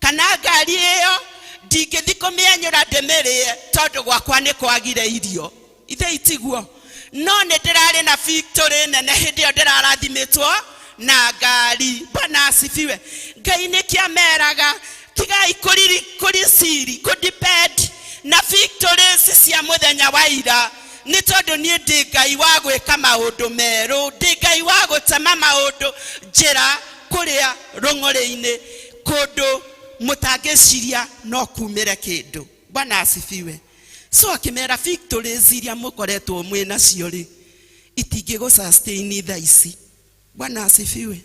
Kana ngari iyo ndingithi kumienyura ndimirie tondu gwakwa ni kwagire irio. Ithe itiguo. No ne ndirari na victory nene hindi yo ndirarathimitwo na ngari. Bwana asifiwe. Ngai ni kiameraga tigai kuri siri kudepend na victories cia muthenya wa ira. Ni tondu ni ndi Ngai wa gwika maundu meru, ndi Ngai wa gutema maundu njira kuria rung'ore-ini kundu mutangiciria no kumire kindu. Bwana asifiwe. So akimera victories iria mukoretwo mwina cio ri itingi go sustain thaici. Bwana asifiwe.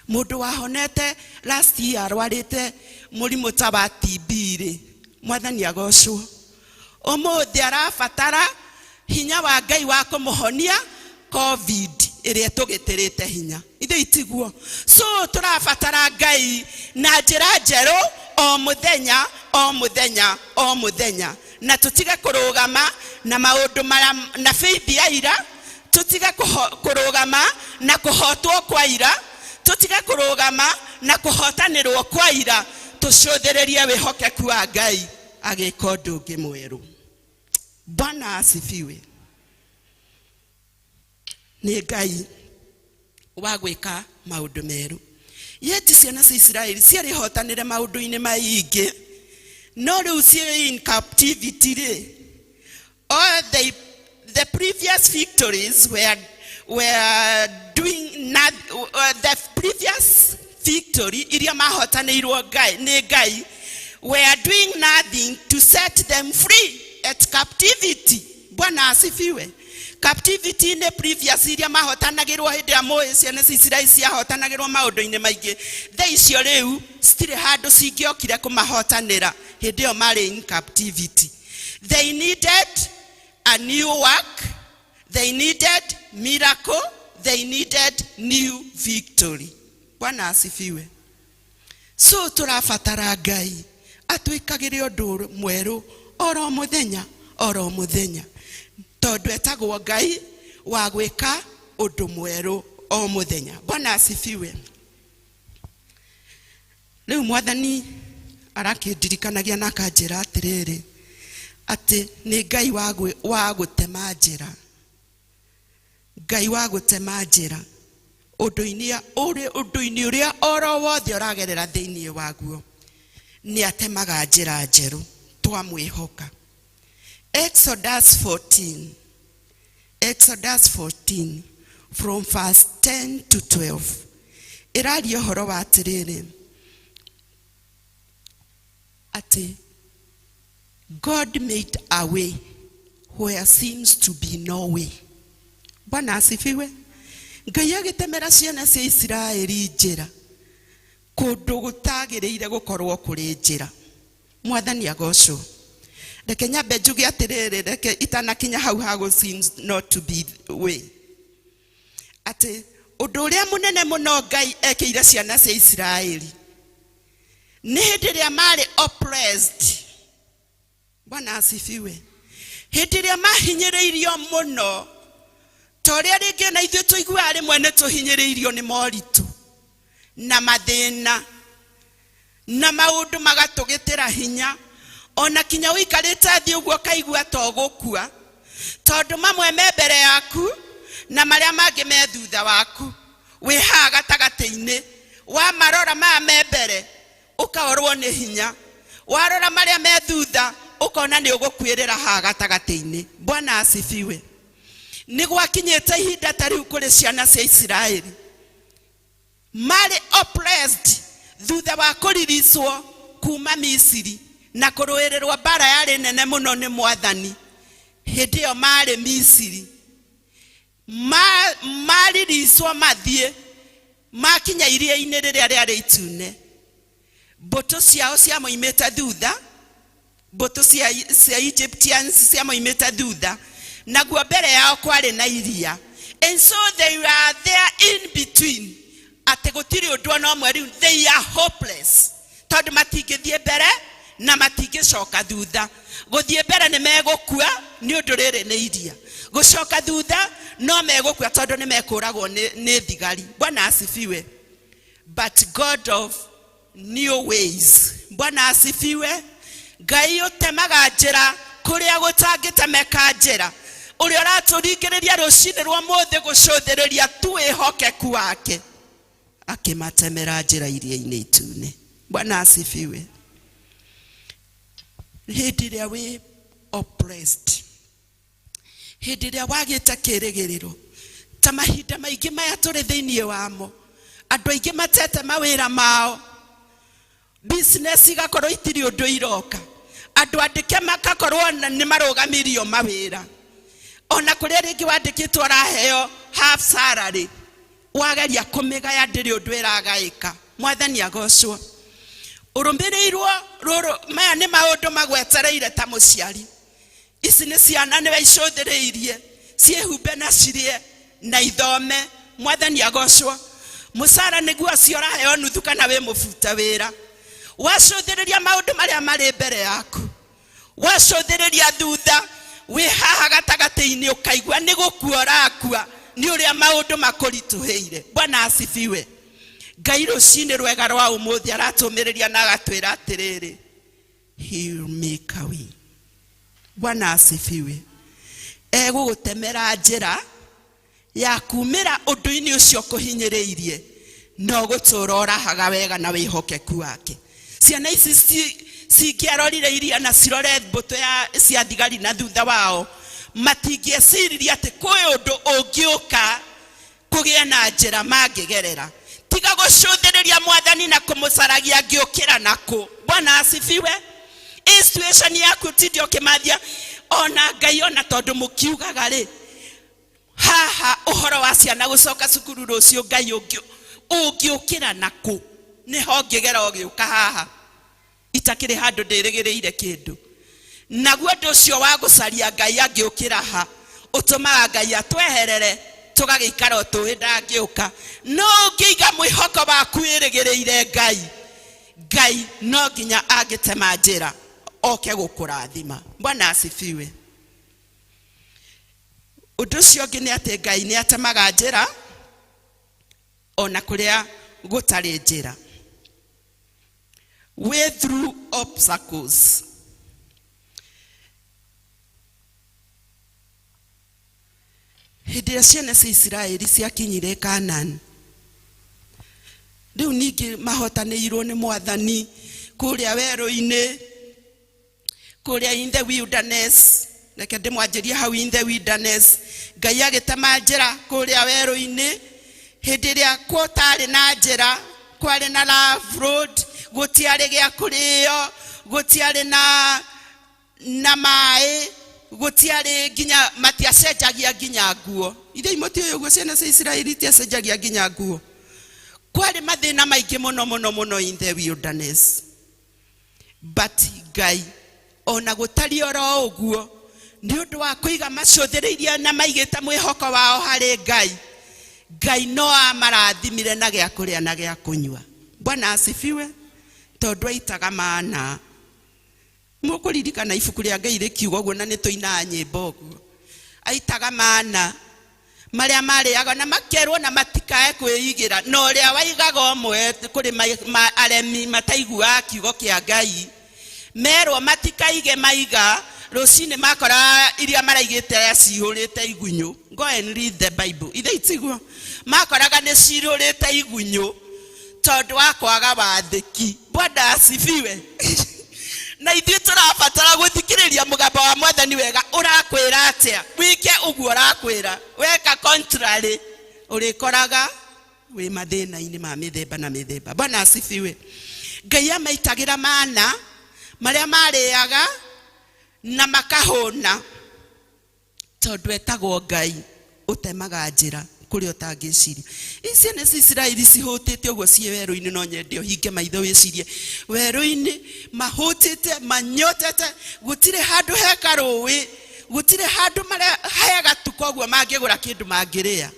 Mundu wahonete last year arwarite murimu ta wa TB ri Mwathani agocwo. Umuthi arabatara hinya wa Ngai wa kumuhonia COVID iria tugitirite hinya. Ithe itiguo. So turabatara Ngai na njira njeru o muthenya o muthenya o muthenya. Na tutige kurugama na maundu na faith ya ira. Tutige kurugama na kuhotwo kwa ira. Tutige kurugama na kuhotanirwo kwa ira. Tucũthĩrĩrie wĩhokeku wa Ngai agĩka ũndũ ũngĩ mwerũ. Bwana asifiwe. Nĩ Ngai wa gwĩka maũndũ merũ. Yeti ciana cia Israeli ciarĩhotanĩre maũndũ-inĩ maingĩ. No rĩu ciĩ in captivity rĩ. All the previous victories were doing not, the previous victory iria mahotanĩirwo nĩ Ngai were doing nothing to set them free at captivity. Bwana asifiwe. Captivity in the previous iria mahotanagĩrwo hĩndĩ ya moĩ ciana cia Israeli ciahotanagĩrwo maũndũ-inĩ maingĩ. Thaa icio rĩu citirĩ handũ cingĩokire kũmahotanĩra hĩndĩ ĩyo marĩ in captivity. They needed a new work, they needed miracle, they needed new victory. Bwana asifiwe. So turabatara Ngai atwikagire ũndũ mwerũ oro muthenya oro muthenya. Tondu etagwo Ngai wa gwĩka ũndũ mwerũ o muthenya. Bwana asifiwe. Rĩu Mwathani arakĩndirikanagia na akanjĩra atĩrĩrĩ atĩ nĩ Ngai wa gũtema njĩra. Ngai wa gũtema njĩra. Ũndũ-inĩ ũrĩa oro wothe ũragerera thĩinĩ waguo nĩ atemaga njĩra njerũ twamwĩhoka. Exodus 14 from verse 10 to 12 ĩraria ũhoro wa atĩrĩrĩ atĩ God made a way where seems to be no way. Bwana asifiwe. Ngai agĩtemera ciana cia Israeli njĩra kũndũ gũtagĩrĩire gũkorwo kũrĩ njĩra. Mwathani agocwo. Reke nyambe njuge atĩrĩrĩ, reke itanakinya hau hago seems not to be way. Atĩ ũndũ ũrĩa mũnene mũno Ngai ekĩire ciana cia Israeli nĩ hĩndĩ ĩrĩa marĩ oppressed. Bwana asifiwe. Hĩndĩ ĩrĩa mahinyĩrĩirio mũno. Toria rĩngĩ na ithuĩ tũiguaga rĩmwe nĩ tũhinyĩrĩirio nĩ moritũ na mathĩna na maũndũ magatũgĩtĩra hinya. Ona kinya ũikarĩte thĩ ũguo kaigua to gũkua tondũ mamwe me mbere yaku na marĩa mangĩ me thutha waku. Wĩ haha gatagatĩ-inĩ wa marora maya me mbere ũkaorwo nĩ hinya. Warora marĩa me thutha ũkona nĩ ũgũkuĩrĩra haha gatagatĩ-inĩ. Bwana asifiwe. Nĩ gwakinyĩte ihinda ta rĩu kũrĩ ciana cia Israeli marĩ oppressed thutha wa kũririswo kuma Misiri na kũrũĩrĩrwo mbara yarĩ nene mũno nĩ Mwathani. Hĩndĩ ĩyo marĩ Misiri maririswo mathiĩ makinya iria-inĩ rĩrĩa rĩarĩ itune. Mbũtũ ciao ciamoimĩte thutha, mboto cia Egyptians cia moimĩte thutha, naguo mbere yao kwarĩ na iria. And so they were there in between. Ate gũtirĩ ũndũ ona ũmwe rĩu, they are hopeless. Tondũ matingĩthiĩ mbere na matingĩcoka thutha. Gũthiĩ mbere nĩ megũkua nĩ ũndũ rĩrĩ nĩ iria. Gũcoka thutha no megũkua tondũ nĩ mekũragwo nĩ thigari. Bwana asifiwe. But God of new ways. Bwana asifiwe. Ngai ũtemaga njĩra kũrĩa gũtangĩtemeka njĩra. Ũrĩa ũratũringĩrĩria rũcinĩ rwa mũthĩ gũcũthĩrĩria tu wĩhokeku wake. Akĩmatemera njĩra iria-inĩ itune. Bwana asifiwe. Hĩndĩ ĩrĩa wĩ oppressed, hĩndĩ ĩrĩa wagĩte kĩĩrĩgĩrĩro, ta mahinda maingĩ maya tũrĩ thĩinĩ wamo, andũ aingĩ matete mawĩra mao, business igakorwo itirĩ ũndũ iroka, andũ andĩke makakorwo nĩ marũgamirio mawĩra, ona kũrĩa rĩngĩ wandĩkĩtwo araheo half salary, wageria kũmĩgaya ndĩrĩ ũndũ ĩragaĩka. Mwathani agocwo. Ũrũmbĩrĩirwo rũrũ, maya nĩ maũndũ magwetereire ta mũciari. Ici nĩ ciana nĩwe icũthĩrĩirie ciĩhumbe na cirĩe na ithome. Mwathani agocwo. Mũcara nĩguo ũcio ũraheo nuthu kana wĩ mũbuta wĩra. Wacũthĩrĩria maũndũ marĩa marĩ mbere yaku, wacũthĩrĩria thutha, wĩ haha gatagatĩ-inĩ ũkaigua nĩ gũkua ũrakua nĩ ũrĩa maũndũ makũritũhĩire. Bwana asifiwe. Ngai rũcinĩ rwega rwa ũmũthĩ aratũmĩrĩria na agatwĩra atĩrĩrĩ, he'll make a way. Bwana asifiwe. Egũgũtemera njĩra ya kumĩra ũndũ-inĩ ũcio kũhinyĩrĩirie, no gũtũũra ũrahaga wega na wĩhokeku wake. Ciana ici cingĩarorire iria na cirore mbũtũ cia thigari na thutha wao, matingĩeciririe atĩ kwĩ ũndũ ũngĩũka kũgĩa na njĩra mangĩgerera. Tiga gũcũthĩrĩria Mwathani na kũmũcaragia ngĩũkĩra nakũ. Bwana asifiwe. Situation yaku tindi ũkĩmathia ona Ngai ona tondũ mũkiugaga rĩ, haha ũhoro wa ciana gũcoka cukuru rũciũ Ngai ũngĩũkĩra nakũ. Nĩho ngĩgera ũgĩũka haha itakĩrĩ handũ ndĩrĩgĩrĩire kĩndũ. Naguo ũndũ ũcio wa gũcaria Ngai angĩũkĩra ha ũtũmaga Ngai atweherere tũgagĩikara tũĩ ndangĩũka. No ũngĩiga mwĩhoko waku wĩrĩgĩrĩire Ngai, Ngai no nginya angĩtema njĩra oke gũkũrathima. Bwana asifiwe. Ũndũ ũcio ũngĩ nĩ atĩ Ngai nĩ atemaga njĩra ona kũrĩa gũtarĩ njĩra. Way through obstacles. Hĩndĩ ĩrĩa ciana cia Isiraeli ciakinyire Kanani, rĩu ningĩ mahotanĩirwo nĩ Mwathani kũrĩa werũ-inĩ, kũrĩa in the wilderness. Reke ndĩmwanjĩrie hau in the wilderness. Ngai agĩtema njĩra kũrĩa werũ-inĩ hĩndĩ ĩrĩa gũtarĩ na njĩra, kwarĩ na rough road, gũtiarĩ gĩa kũrĩo, gũtiarĩ na maĩ, gũtiarĩ nginya matiacenjagia nginya nguo. Ithe imoti ũyũ ũguo ciana cia Isiraeli tiacenjagia nginya nguo. Kwarĩ mathĩna maingĩ mũno in the wilderness. But Ngai ona gũtari oro ũguo, nĩ ũndũ wa kũiga macũthĩrĩirie na maigĩte mwĩhoko wao harĩ Ngai, Ngai no amarathimire na gĩa kũrĩa na gĩa kũnyua. Bwana asifiwe. Tondũ aitaga mana. Mũkũririkana ibuku rĩa Ngai rĩkiuga ũguo na nĩtũinaga nyĩmbo ũguo. Aitaga mana marĩa marĩaga na makerwo na matikae kwĩigĩra. Na ũrĩa waigaga ũmwe kũrĩ aremi mataiguaga kiugo kĩa Ngai, merwo matikaige maiga, rũcinĩ makora iria maraigĩte cihũrĩte igunyũ. Go and read the Bible. Ithe itiguo makoraga nĩ cihũrĩte igunyũ tondũ wa kwaga wathĩki. Bwana asifiwe. Na ithuĩ tũrabatara gũthikĩrĩria mũgambo wa Mwathani wega. Ũrakwĩra atĩa? Wike ũguo ũrakwĩra. Weka contrary, ũrĩkoraga wĩ mathĩna-inĩ ma mĩthemba na mĩthemba. Bwana asifiwe. Ngai amaitagĩra mana marĩa marĩaga na makahũna tondũ etagwo Ngai ũtemaga njĩra kuri otangiciria ici nĩ Israeli cihũtĩte ũguo cie werũ-inĩ no nyende hinge maitho wĩcirie werũ-inĩ mahũtĩte manyotete gũtirĩ handũ heka rũĩ gũtirĩ handũ marĩa hega tu koguo mangĩgũra kĩndũ mangĩrĩa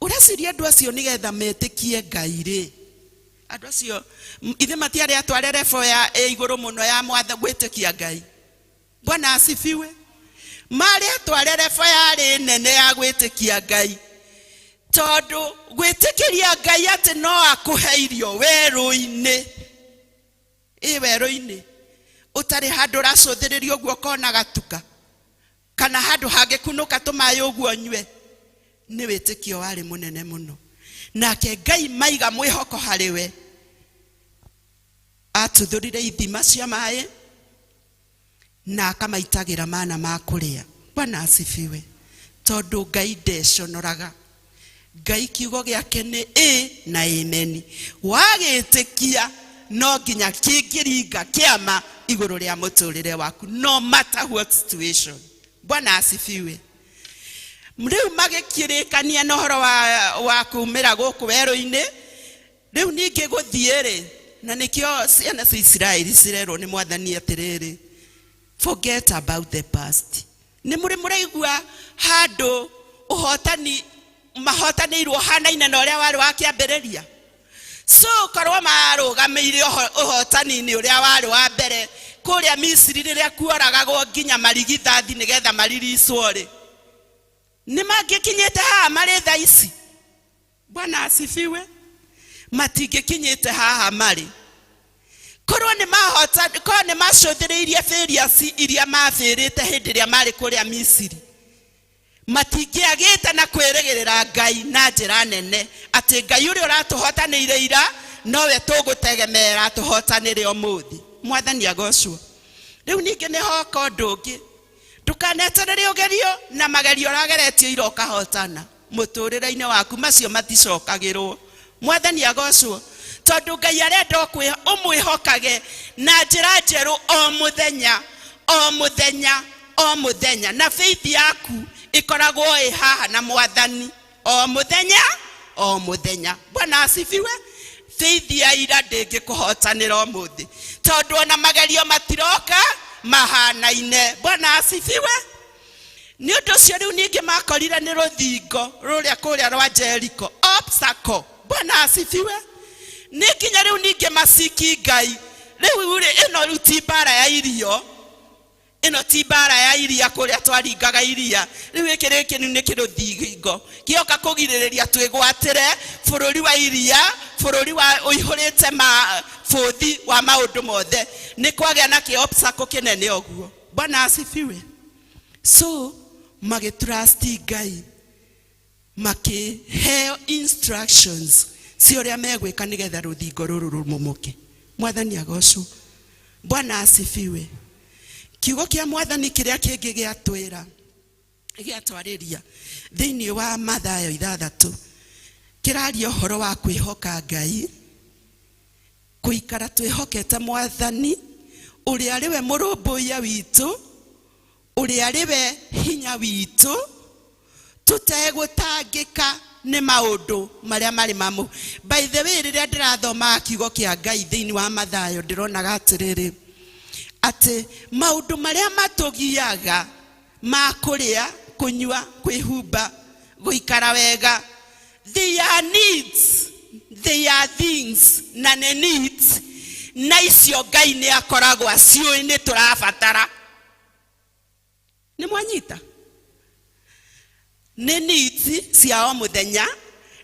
ũreciria andũ acio nĩgetha metĩkie Ngai rĩ andũ acio ithe matiarĩ atware revo ya igũrũ mũno ya mwatha gwĩtĩkia Ngai Bwana asifiwe mari atware revo yarĩ nene ya gwĩtĩkia Ngai tondũ gwĩtĩkĩria Ngai atĩ no akũhe irio werũ-inĩ werũ-inĩ ũtarĩ handũ racũthĩrĩrio ũguo kona gatuka kana handũ hangĩkunũka tũmaĩ ũguo nyue nĩ wĩtĩkio warĩ mũnene mũno nake Ngai maiga mwĩhoko harĩ we atuthũrire ithima cia maĩ na akamaitagĩra mana ma kũrĩa Bwana asifiwe tondũ Ngai ndeconoraga Ngai kiugo gĩake nĩ na amen wagĩtĩkia no nginya kĩngĩringa kĩama igũrũ rĩa mũtũrĩre waku no matter what situation Bwana asifiwe rĩu magĩkĩrĩkania na ũhoro wa kumĩra gũkũ werũ-inĩ rĩu ningĩ gũthiĩ rĩ na nĩkĩo ciana cia Israeli cirerwo nĩ mwathani atĩrĩrĩ forget about the past nĩ mũraigua handũ ũhotani mahotanĩirwo hanaine na ũrĩa warĩ wa kĩambĩrĩria so korwo marũgamĩire ũhotani-inĩ ũrĩa warĩ wa mbere kũrĩa Misiri rĩrĩa kuoragagwo nginya marigithathi nĩgetha mariricwo rĩ nĩ mangĩkinyĩte haha marĩ thaa ici Bwana asifiwe matingĩkinyĩte haha marĩ korwo nĩ mahota korwo nĩ macũthĩrĩirie failures iria mabĩrĩte hĩndĩ ĩrĩa marĩ kũrĩa Misiri matingĩagĩte na kwĩrĩgĩrĩra Ngai na njĩra nene atĩ Ngai ũrĩa ũratũhotanĩire ira nowe tũgũtegemeera tũhotanĩre ũmũthĩ mwathani agocwo rĩu ningĩ nĩ hoka ũndũ ũngĩ ndũkaneterere ũgerio na magerio ũrageretio ira ũkahotana mũtũrĩre-inĩ waku macio maticokagĩrwo mwathani agocwo tondũ Ngai arenda ũmwĩhokage na njĩra njerũ o mũthenya o mũthenya o mũthenya na faith yaku ikoragwo haha na mwathani o mũthenya Bwana asifiwe faith ya ira ndĩngĩkũhotanĩra ũmũthĩ tondũ ona magerio matiroka mahanaine Bwana asifiwe nĩ ũndũ ũcio rĩu ningĩ makorire nĩ rũthingo rũrĩa kũrĩa rwa Jericho obstacle Bwana asifiwe nĩ nginya rĩu ningĩ maciki Ngai rĩu ĩno rĩu ti mbara ya irio ĩno ti mbara ya iria kũrĩa twaringaga iria rĩu gĩkĩ nĩ kĩrũthingo gĩoka kũgirĩrĩria twĩgwatĩre bũrũri wa iria bũrũri wa ũihũrĩte bũthi wa maũndũ mothe nĩ kwagĩa na kĩ obstacle kĩnene ũguo Bwana asifiwe so magĩtrust Ngai makĩheo instructions cia ũrĩa megwĩka nĩgetha rũthingo rũrũ rũmomoke mwathani agocwo Bwana asifiwe kiugo kĩa mwathani kĩrĩa kĩngĩ gĩatwĩra gĩatwarĩria thĩinĩ wa Mathayo 6 kĩraria ũhoro wa kwĩhoka Ngai kũikara twĩhokete mwathani ũrĩa arĩ we mũrũmbũiya witũ ũrĩa arĩ we hinya witũ tũtegũtangĩka nĩ maũndũ marĩa marĩ mamu by the way rĩrĩa ndĩrathoma kiugo kĩa Ngai thĩinĩ wa Mathayo ndĩronaga atĩrĩrĩ atĩ maũndũ marĩa matũgiaga ma kũrĩa kũnyua kwĩhumba gũikara wega they are needs they are things na nĩ needs na icio Ngai nĩ akoragwo aciũĩ nĩ tũrabatara nĩ mwanyita nĩ needs cia o mũthenya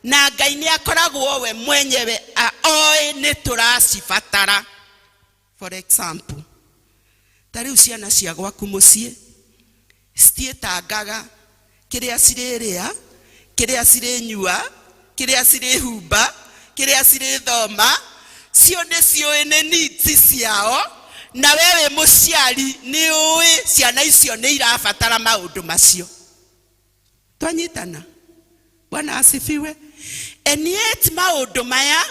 na Ngai nĩ akoragwo we mwenyewe oĩ nĩ tũracibatara for example tarĩu ciana cia gwaku mũciĩ citiĩtangaga kĩrĩa cirĩrĩa kĩrĩa cirĩnyua kĩrĩa cirĩhumba kĩrĩa cirĩthoma cio nĩ ciũĩ nĩ needs ciao na wewe mũciari nĩ ũĩ ciana icio nĩ irabatara maũndũ macio twanyitana Bwana asifiwe and yet maũndũ maya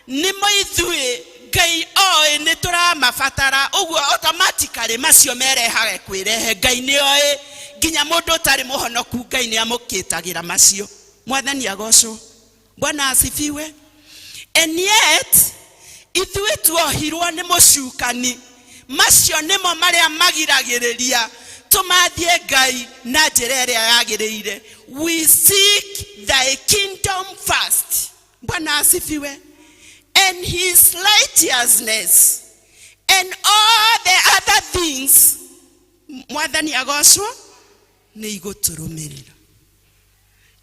nĩmo ithuĩ Ngai oĩ nĩ tũramabatara ũguo automatically macio merehaga kwĩrehe Ngai nĩ oĩ nginya mundu tari muhonoku Ngai ni amukitagira macio. Mwathani agocwo. Bwana asifiwe. And yet ithuĩ tuohirwo nĩ mũcukani. Macio nĩmo marĩa magiragĩrĩria tumathie Ngai na njĩra ĩrĩa yagĩrĩire. We seek thy kingdom first. Bwana asifiwe. And his righteousness and all the other things, Mwathani agocwo, nĩ igũtũrũmĩrĩra.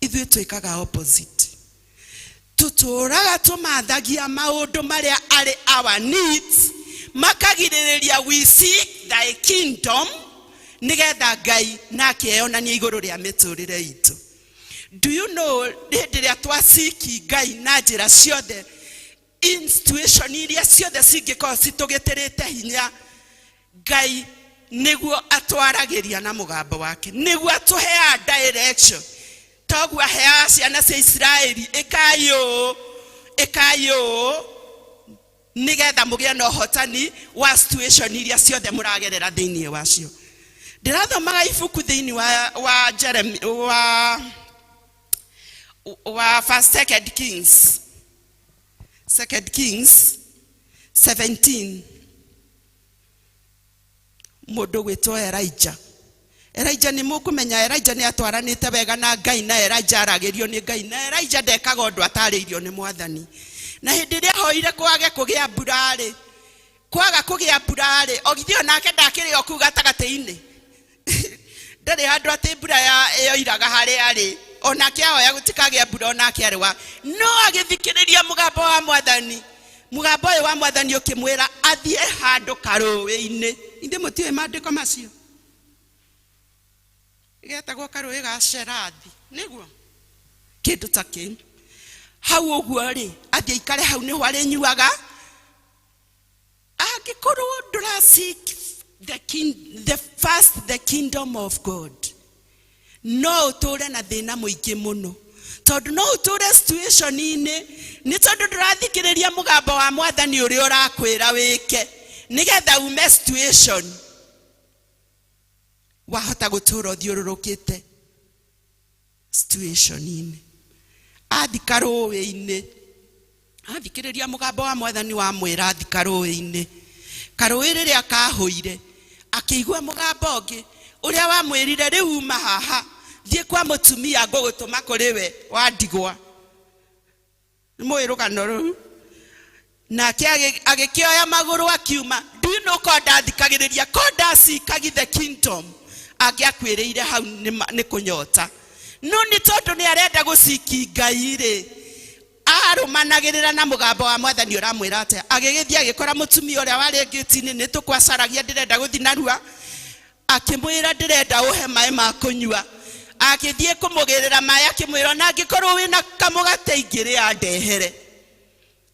Ithuĩ twĩkaga opposite. Tutũraga tumathagia maũndũ marĩa arĩ our needs, makagirĩrĩria we seek thy kingdom, nigetha Ngai nake eyonanie igũrũ rĩa mĩtũrĩre itũ. Do you know hĩndĩ ĩrĩa twasiki Ngai na njĩra ciothe, in situation iria ciothe cingĩkorwo citũgĩtĩrĩte hinya, Ngai nĩguo atwaragĩria na mũgambo wake, nĩguo atũheaga direction. Toguo aheaga ciana cia Israeli ĩkayũ nigetha mũgĩe na ũhotani wa situation iria ciothe mũragerera thĩinĩ wacio. Ndirathomaga ibuku thĩinĩ wa Jeremy wa First Second Kings 17. Mũndũ gwĩtwo Elijah ni mũkũmenya Elijah ni atwaranĩte wega na Ngai, na Elijah aragĩrio nĩ Ngai, na Elijah ndekaga ũndũ atarĩirio nĩ Mwathani. Na hĩndĩ ĩrĩa hoire kwaga kũgĩa mbura rĩ, ogithio nake ndakĩrĩ o kuu gatagatĩ-inĩ. Ndarĩ handũ atĩ mbura yoiraga harĩa arĩ, onake ahoya gũtikagĩa mbura, onake arĩ wa no agĩthikĩrĩria mũgambo wa Mwathani. Mũgambo ũyũ wa Mwathani ũkĩmwĩra athiĩ handũ karũĩ-inĩ. Inde mũtiũĩ maandĩko macio? Getagwo karũĩ ga Sherathi, nĩguo kĩndũ ta kĩu. Hau ũguo rĩ, athiĩ ikare hau nĩho arĩnyuaga. Angĩkorwo ndũrasik the kingdom of God, no ũtũre na thĩna mũingĩ mũno. Tondũ no ũtũre situation-inĩ, nĩ tondũ ndũrathikĩrĩria mũgambo wa Mwathani ũrĩa ũrakwĩra wĩke, nigetha ume situation wahota gũtũra ũthiũrũrũkĩte situation-inĩ. Athika rũĩ-inĩ, athikĩrĩria mũgambo wa Mwathani wa mwĩra athika rũĩ-inĩ. Karũĩ rĩrĩa kahũire, akĩigua mũgambo ũngĩ ũrĩa wamwĩrire rĩu uma haha, thiĩ kwa mũtumia ngũgũtũma kũrĩ we wa ndigwa. Nĩmũĩ rũgano rũu? Nake agĩkĩoya magũrũ akiuma. Do you know ko ndathikagĩrĩria, ko ndacikagia the kingdom, angĩakwĩrĩire hau nĩ kũnyota. No nĩ tondũ nĩ arenda gũciki Ngai rĩ, arũmanagĩrĩra na mũgambo wa Mwathani ũramwĩra atĩa. Agĩgĩthiĩ agĩkora mũtumia ũrĩa warĩ ngĩti-inĩ, nĩ tũkwacaragia ndĩrenda gũthiĩ narua. Akĩmwĩra ndĩrenda ũhe maĩ ma kũnyua. Agĩthiĩ kũmũgĩrĩra maĩ akĩmwĩra na angĩkorwo wĩna kamũgate ingĩrĩa ndehere.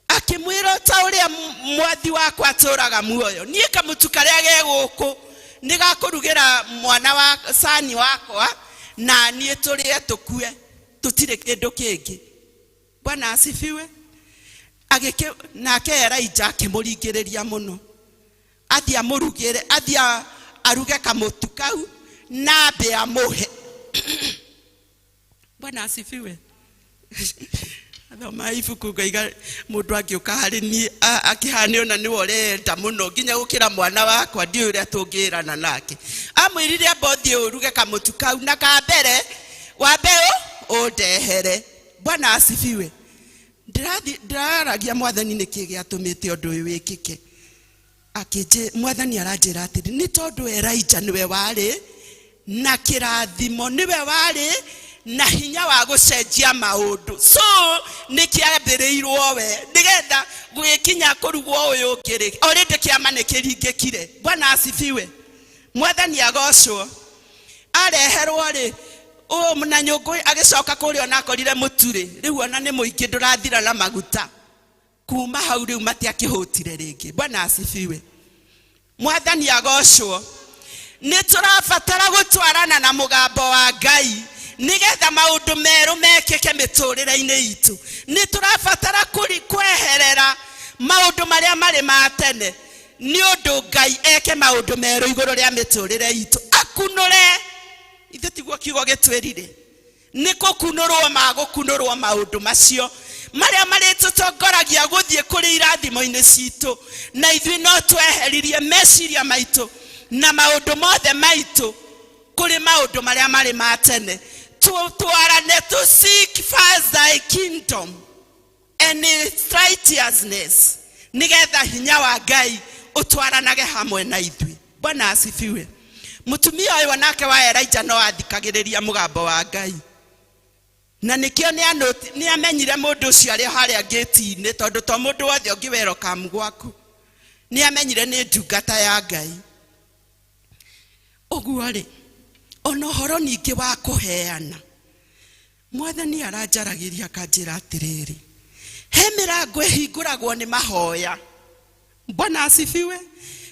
Akĩmwĩra ta ũrĩa mwathi wakwa atũraga muoyo, niĩ kamũtu karĩa ge gũkũ nĩ gakũrugĩra mwana wa sani wakwa, na niĩ tũrĩe tũkue, tũtirĩ kĩndũ kĩngĩ. Bwana asifiwe. Nake Elijah akĩmũringĩrĩria mũno, athiĩ amũrugĩre, athiĩ aruge kamũtu kau na ambe amũhe. Bwana asifiwe. Athoma ibuku ngaiga mũndũ angĩũka harĩ niĩ akĩhana ona nĩwe ũrenda mũno nginya gũkĩra mwana wakwa, ndiũĩ ũrĩa tũngĩrana nake. Amwĩrire amba ũthiĩ ũruge kamũtu kau na ka mbere wambe ũndehere. Bwana asifiwe. Ndĩraragia Mwathani nĩkĩ gĩatũmĩte ũndũ ũyũ wĩkĩke. Mwathani aranjĩra atĩrĩ, nĩ tondũ Elijah nĩwe warĩ na kĩrathimo, nĩwe warĩ na hinya wa gũcenjia maũndũ. So nĩkĩambĩrĩirwo we, nĩgetha gũgĩkinya kũrugwo ũyũ ũngĩ, already kĩama nĩkĩringĩkire. Bwana asifiwe. Mwathani agocwo. Areherwo rĩ, na nyũngũ agĩcoka kũrĩa ona akorire mũtu rĩ, rĩu ona nĩ mũingĩ ndũrathira na maguta. Kuma hau rĩu matiakĩhũtire rĩngĩ. Bwana asifiwe. Mwathani agocwo. Nĩ tũrabatara gũtwarana na mũgambo wa Ngai, nigetha maũndũ merũ mekĩke mĩtũrĩre-inĩ itũ. Nĩ tũrabatara kweherera maũndũ marĩa marĩ ma tene, nĩ ũndũ Ngai eke maũndũ merũ igũrũ rĩa mĩtũrĩre itũ. Akunũre ithe tiguo kiugo gitwirire niko kunurwo maundu macio maria maritutongoragia guthie kuri irathimo-ini citu na ithui no tweheririe meciria maitu na maundu mothe maitu kuri maundu maria mari matene twarane to seek first thy kingdom and its righteousness nigetha hinya wa Ngai utwaranage hamwe na ithui. Bwana asifiwe. Mutumia uyu nake wa Elijah no athikagiriria mugambo wa Ngai na nikio ni amenyire mundu ucio ari haria gate-ini tondu to mundu wothe ungi welcome gwaku ni amenyire ni ndungata ya Ngai. Uguo ri ono horo ningi wa kuheana Mwathani aranjaragiria kanjira atiriri he mirango ihinguragwo ni mahoya. Bwana asifiwe.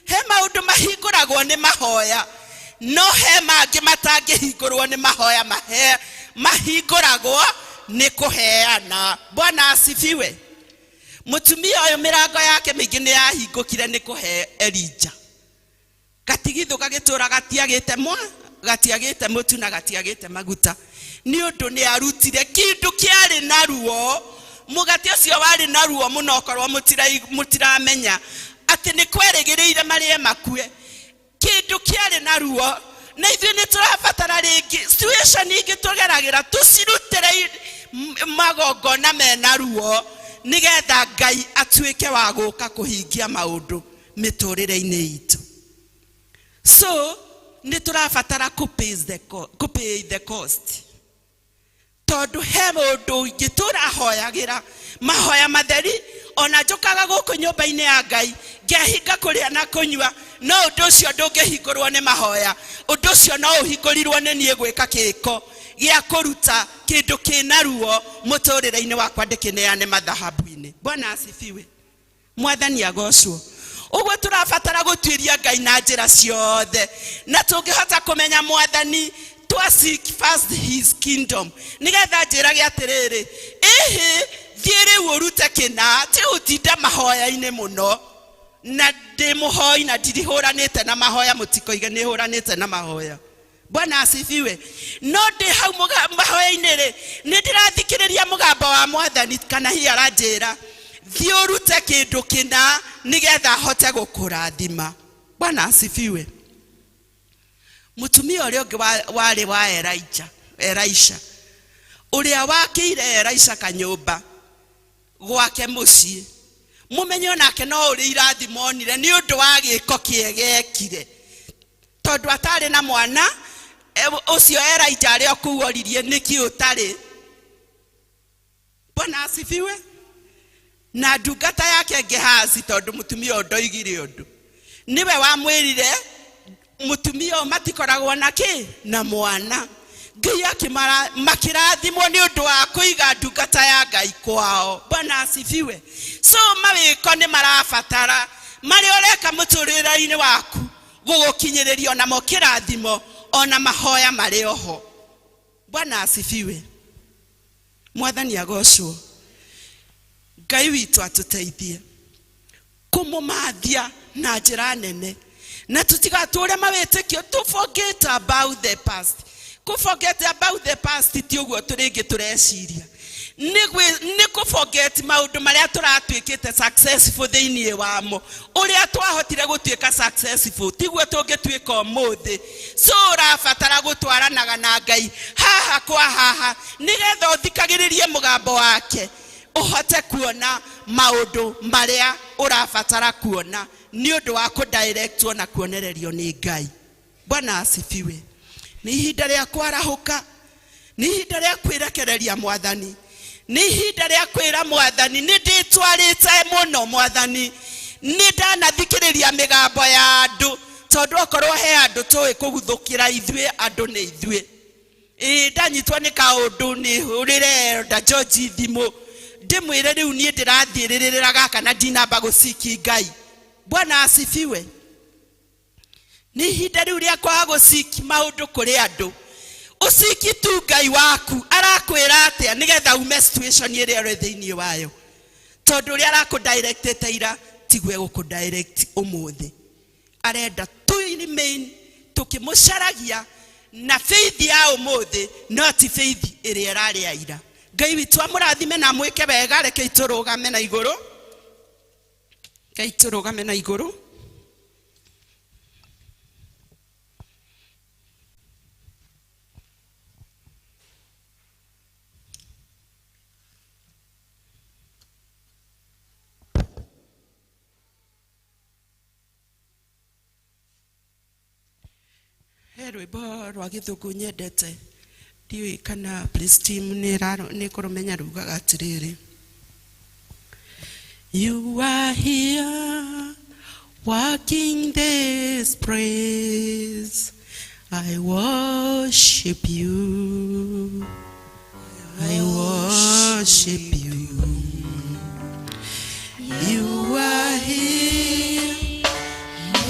He maundu mahinguragwo ni mahoya no he mangi matangihingurwo ni mahoya mahinguragwo ni kuheana. Bwana asifiwe. Mutumia uyu mirango yake mingi ni yahingukire ni kuhe Elijah. Gatigithu gagitura gatiagite gatiagite mutu na gatiagite maguta ni undu ni arutire kindu kiari naruo. Mugati ucio wari naruo muno korwo mutiramenya ati ni kwerigiriire marie makue kindu kiari naruo na ithuĩ nĩ tũrabatara rĩngĩ situation ingĩ tũgeragira tucirutire magongona mena ruo nigetha Ngai atuĩke wa gũka kũhingia maũndũ mĩtũrĩre-inĩ itũ. So nĩ tũrabatara pay the cost tondu he mũndũ ingĩ tũrahoyagira mahoya matheri ona njukaga gũkũ nyũmba-inĩ ya Ngai ngehinga kũrĩa na kũnyua no ũndũ ũcio ndũngĩhingũrwo nĩ mahoya. Ũndũ ũcio no ũhingũrirwo nĩ niĩ gwĩka kĩĩko gĩa kũruta kĩndũ kĩna ruo mũtũrĩre-inĩ wakwa ndĩkĩneane mathahabu-inĩ. Bwana asifiwe. Mwathani agocwo. Ũguo tũrabatara gũtuĩria Ngai na njĩra ciothe na tũngĩhota kũmenya Mwathani to seek first his kingdom nigetha njĩrage atĩrĩrĩ thiĩ rĩu ũrute kĩna ti ũtinda mahoya-inĩ mũno na ndimuhoi na ndirihũranĩte na mahoya mũtikoige nĩ hũranĩte na mahoya. Bwana asifiwe. No ndi hau mahoya-inĩ rĩ nĩ ndĩrathikĩrĩria mũgambo wa Mwathani kana hihi aranjĩra thiĩ ũrute kĩndũ kĩna nigetha hote gũkũrathima. Bwana asifiwe. Mutumia ũrĩa ũngĩ warĩ wa Elisha ũrĩa wakĩire Elisha kanyũmba gwake mũciĩ mumenye onake no ũrĩ irathimo onire nĩ ũndũ wa gĩko kĩegekire tondu atarĩ na mwana ũcio Elijah arĩ okuoririe nĩkĩ ũtarĩ. Bwana asifiwe. Na ndungata yake Gehazi tondu mutumia ndoigire ũndũ niwe wamwĩrire mutumia matikoragwo na mwana Ngai makirathimwo nĩ ũndũ wa kũiga ndungata ya Ngai kwao. Bwana asifiwe. So mawĩko nĩ marabatara marĩ ũreka mũtũrĩre-inĩ waku gũgũkinyĩrĩrio namo kĩrathimo ona mahoya marĩ oho. Bwana asifiwe. Mwathani agocwo. Ngai witũ atũteithie kũmũmathia na njĩra nene na tutigatũre mawĩtĩkio to forget about the past. Ku forget about the past ti ũguo tũrĩngĩ tũreciria nĩ ku forget maũndũ marĩa tũratuĩkĩte successful thĩinĩ wamo ũrĩa twahotire gũtuĩka successful tiguo tũngĩtuĩka ũmũthĩ. So ũrabatara gũtwaranaga na Ngai haha kwa haha nigetha ũthikagĩrĩrie mũgambo wake uhote kuona maũndũ marĩa ũrabatara kuona nĩ ũndũ wa kũdirectwo na kuonererio nĩ Ngai. Bwana asifiwe. Ni ihinda rĩa kwarahũka ni ihinda rĩa kwĩrekereria Mwathani ni ihinda rĩa kwĩra Mwathani nĩ ndĩtwarĩte mũno Mwathani nĩ ndanathikĩrĩria mĩgambo ya andũ tondu okorwo he andũ tũĩ kũguthũkĩra ithuĩ andũ nĩ ithuĩ ndanyitwo nĩ kaũndũ nĩ hũrĩre Elder George thimũ ndĩmwĩre rĩu niĩ ndĩrathiĩrĩrĩra gaka na ndinamba gũciki Ngai. Bwana asifiwe. Ni ihinda rĩu rĩa kwaga gũciki maũndũ kũrĩ andũ ũciki tu Ngai waku arakwĩra atĩa nigetha ume situation ĩrĩa ũrĩ thĩinĩ wayo tondu ũrĩa arakũdirectĩte ira tigwe gũkũdirect ũmũthĩ arenda tu remain tukĩmũcaragia na faith ya umuthi not faith ĩrĩa ĩrarĩ ya ira. Ngai witũ amũrathime na mwĩke wega. Reke itũrũgame na igũrũ. Reke itũrũgame na igũrũ. Rwĩmbo rwa gĩthũngũ nyendete. Ndiũĩ kana praise team nĩ kũrũmenya rugaga atĩrĩrĩ. You are here walking this praise. I worship you. I worship you. You are here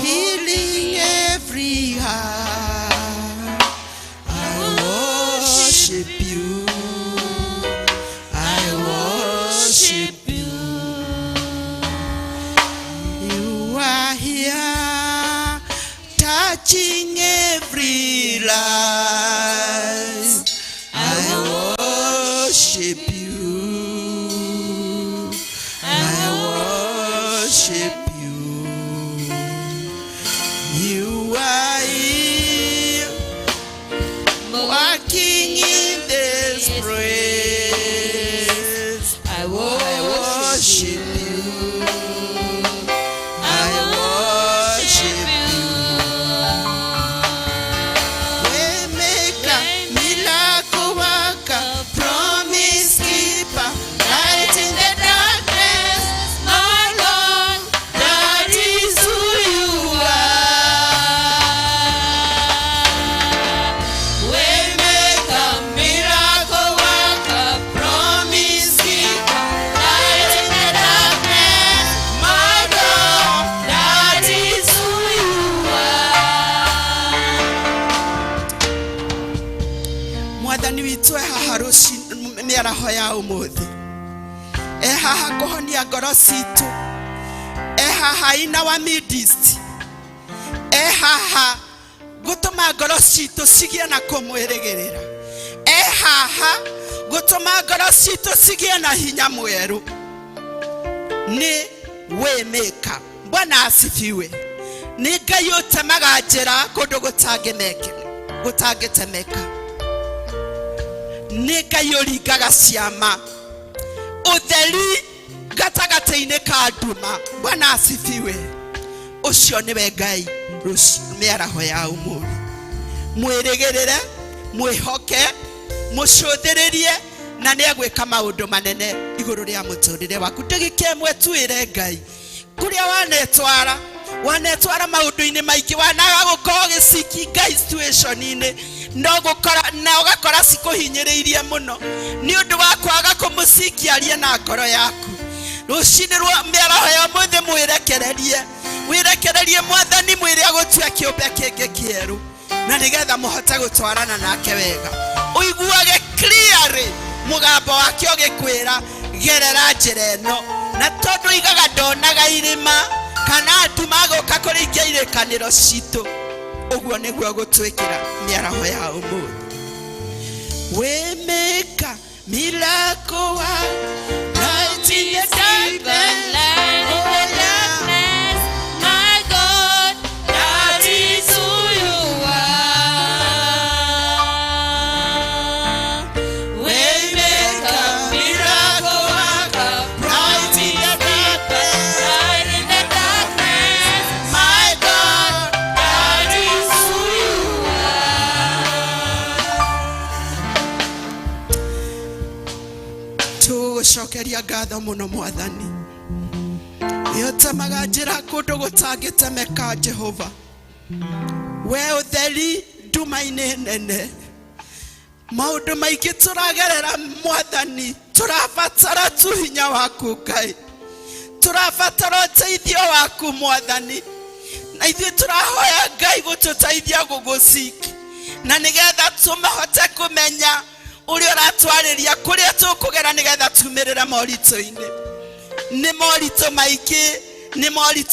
healing every heart. I worship you. I worship you. You are here touching every life. I worship you. I worship you. You are here walking in this praise. I worship you. I worship you. Waymaker, miracle worker, promise keeper, light in the darkness, my Lord, that is who you are. Waymaker, miracle worker, promise keeper, light in the darkness, my Lord, that is who you are. Mwathani witũ haha mĩaraho ya ũmũthĩ, haha kũhonia ngoro citũ, haha in our midst, haha gũtũma ngoro citũ cigĩe na kũmwĩrĩgĩrĩra, haha gũtũma ngoro citũ cigĩe na hinya mwerũ. Nĩ Waymaker. Bwana asifiwe. Nĩ Ngai ũtemaga njĩra kũndũ gũtangĩtemeka. Nĩ Ngai ũringaga ciama ũtheri gatagatĩ-inĩ ka nduma. Bwana asifiwe. Ũcio nĩwe Ngai mĩaraho ya ũmũthĩ. Mwĩrĩgĩrĩre, mwĩhoke, mũcũthĩrĩrie, na nĩegwĩka maũndũ manene igũrũ rĩa mũtũrĩre waku. Ndagĩka ĩmwe tuĩre Ngai kũrĩa wanetwara maũndũ-inĩ maingĩ, wanaga gũkorwo gĩciki Ngai situation-inĩ, no gũkora na ũgakora cikũhinyĩrĩirie mũno nĩ ũndũ wa kwaga kũmũcikiaria na ngoro yaku. Rũcinĩ rwa mĩaraho ya ũmũthĩ wĩrekererie Mwathani mwĩre agũtue kĩũmbe kĩngĩ kĩerũ, na nĩgetha mũhote gũtwarana nake wega. Ũiguage clearly mũgambo wake ũgĩkwĩra gerera njĩra ĩno, na tondũ igaga ndonaga irĩma kana nduma gũka kũrĩkia irĩkanĩro citũ, ũguo nĩguo gũtwĩkĩra mĩaraho ya ũmũthĩ. Waymaker, miracle worker, light in the darkness, my God, that is who you are. Waymaker, miracle worker, light in the darkness, my God, that is who you are. Tũgũcokeria ngatho mũno Mwathani. Nĩũtemaga njĩra kũndũ gũtangĩtemeka Jehova. We ũtheri nduma-inĩ nene. Maũndũ maingĩ tũragerera Mwathani, tũrabatara tu hinya waku Ngai. Tũrabatara ũteithio waku Mwathani. Na ithuĩ tũrahoya Ngai gũtũteithia gũgũciki, na nĩgetha tũmahote kũmenya ũrĩa ũratwarĩria kũrĩa tũkũgera nĩgetha tumĩrĩre moritũ-inĩ. Nĩ moritũ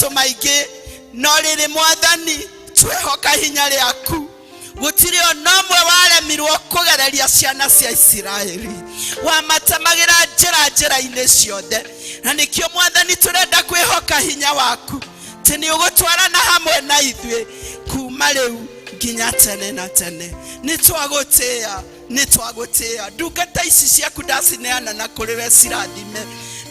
maingĩ, no rĩrĩ Mwathani twĩhoka hinya rĩaku. gutiri onomwe waremirwo kugereria ciana cia Isiraeli wamatemagira njira-inĩ ciothe na nikio Mwathani turenda kwihoka hinya waku tini ugutwarana hamwe na ithuĩ kuma riu nginya tene na tene. Nitwagutia ndungata ici ciaku ndacineana na kuri we cirathime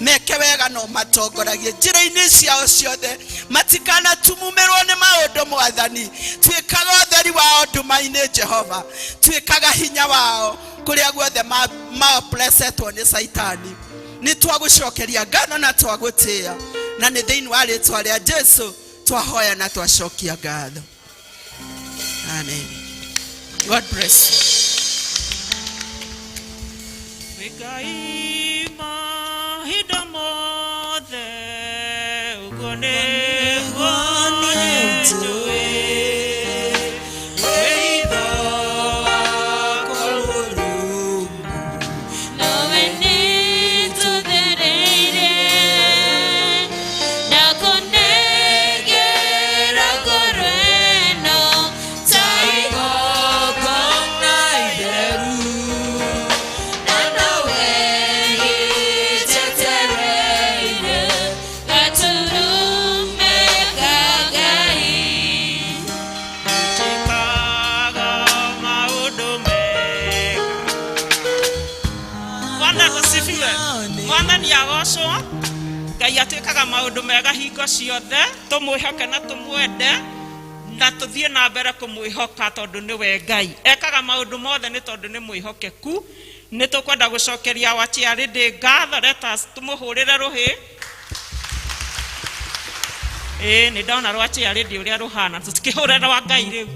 meke wega no matongoragie njira-inĩ ciao ciothe matikana tumumerwo nĩ maũndũ Mwathani. Twĩkaga ũtheri wao nduma-inĩ Jehova, twĩkaga hinya wao kũrĩa guothe maoplesetwo nĩ Saitani. Nitwagucokeria ngatho na twagutia na nĩ thĩinĩ wa rĩĩtwa rĩa Jesu twahoya na twacokia ngatho. Amen. God bless you. Ngai atwikaga maundu mega hingo ciothe tumwihoke na tumwende na tuthie na mbere kumwihoka tondu niwe Ngai ekaga maundu mothe ni tondu ni mwihokeku. Ni tukwenda gucokeria wachiari ndi ngatho. Let us tumuhurire ruhi. Ni ndona rwachiari ndi uria ruhana tutikihurira wa Ngai riu.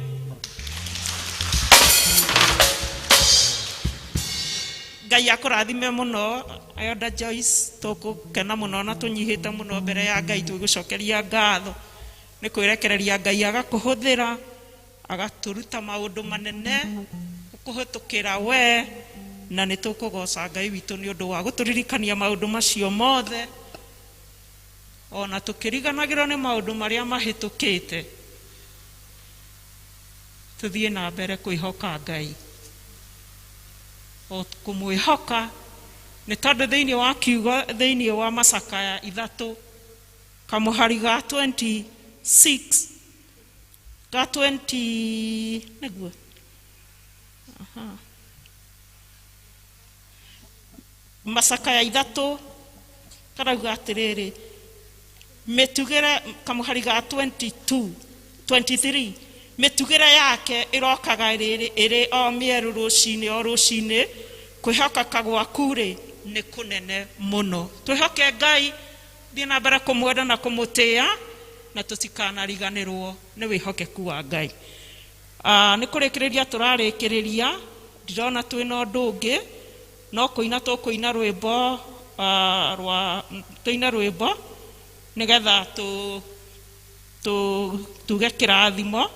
Ngai akurathime muno Elder Joyce tukukena muno na tunyihite muno mbere ya Ngai tugucokeria ngatho ni kwirekereria Ngai agakuhuthira agaturuta maundu manene ukuhutukira we na ni tukugoca Ngai witu ni undu wa guturirikania maundu macio mothe ona tukiriganagirwo ni maundu maria mahitukite tuthie na mbere kwihoka Ngai o kumwihoka ni tondu thiini wa kiugo thiini wa Macakaya 3 kamuhari ga 26 ga 20 neguo Macakaya 3 karauga atiriri mitugire kamuhari ga 23 mitugire yake irokaga iri o mieru rucini kwihoka kagwaku ri ni kunene muno. Twihoke Ngai thie na mbere kumwenda na kumutia na tutikanariganirwo ni wihokeku wa Ngai. Ni kurikiriria turarikiriria ndirona twina undu ungi no kuina tukuina rwimbo tuina rwimbo nigetha tuge kirathimo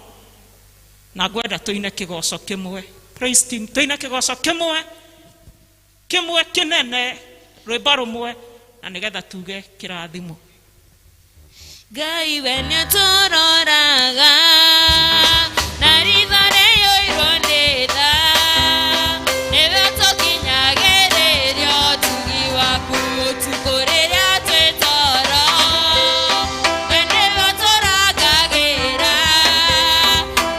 na ngwenda tuine kigoco kimwe. Praise team, tuine kigoco kimwe kinene rwimbo rumwe na nigetha tuge kirathimo. Ngai we nĩatũroraga na ritho rĩiyũirwo nĩ tha nĩwe tũkinyagĩrĩria ũtugi waku ũtukũ rĩrĩa twĩ toro we nĩwe tũrangagĩra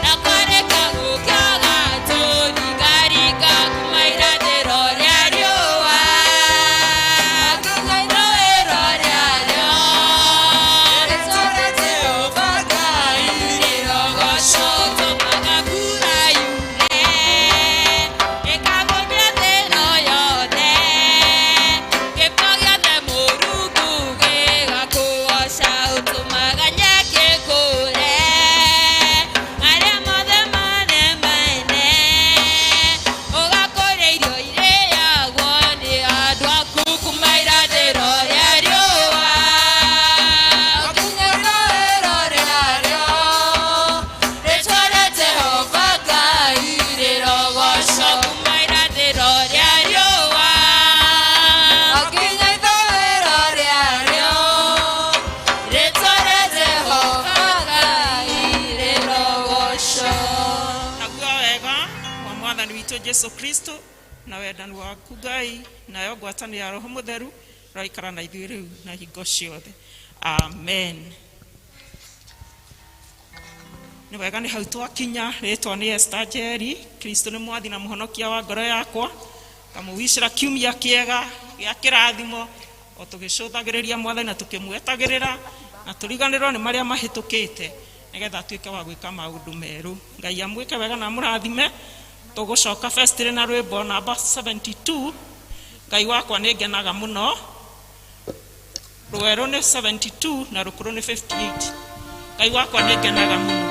na kwarĩka gũkĩaga tũringaringa kuma irathĩro rĩa riũa ithũĩro rĩarĩo rĩtũrĩte ũbangai rĩrogo mwathani witũ Jesu Kristo na wendani waku Ngai nayo ngwatanĩro ya Roho Mũtheru roikara na ithuĩ rĩu na hingo ciothe. Amen. Nĩ wega nĩ hau twakinya. Rĩtwa nĩ Esther Njeri. Kristo nĩ mwathi na mũhonokia wa ngoro yakwa. Ngamũwicĩra kiumia kĩega gĩa kĩrathimo o tũgĩcũthagĩrĩria mwathani na tũkĩmwetagĩrĩra na tũriganĩrwo nĩ marĩa mahĩtũkĩte nĩgetha atuĩke wa gwĩka maũndũ merũ. Ngai amwĩke wega na mũrathime. Tũgũcoka festire na rwĩmbo namba 72. Ngai wakwa nĩ ngenaga mũno. Rwerũ nĩ 72 na rũkũrũ nĩ 58. Ngai wakwa nĩ ngenaga mũno.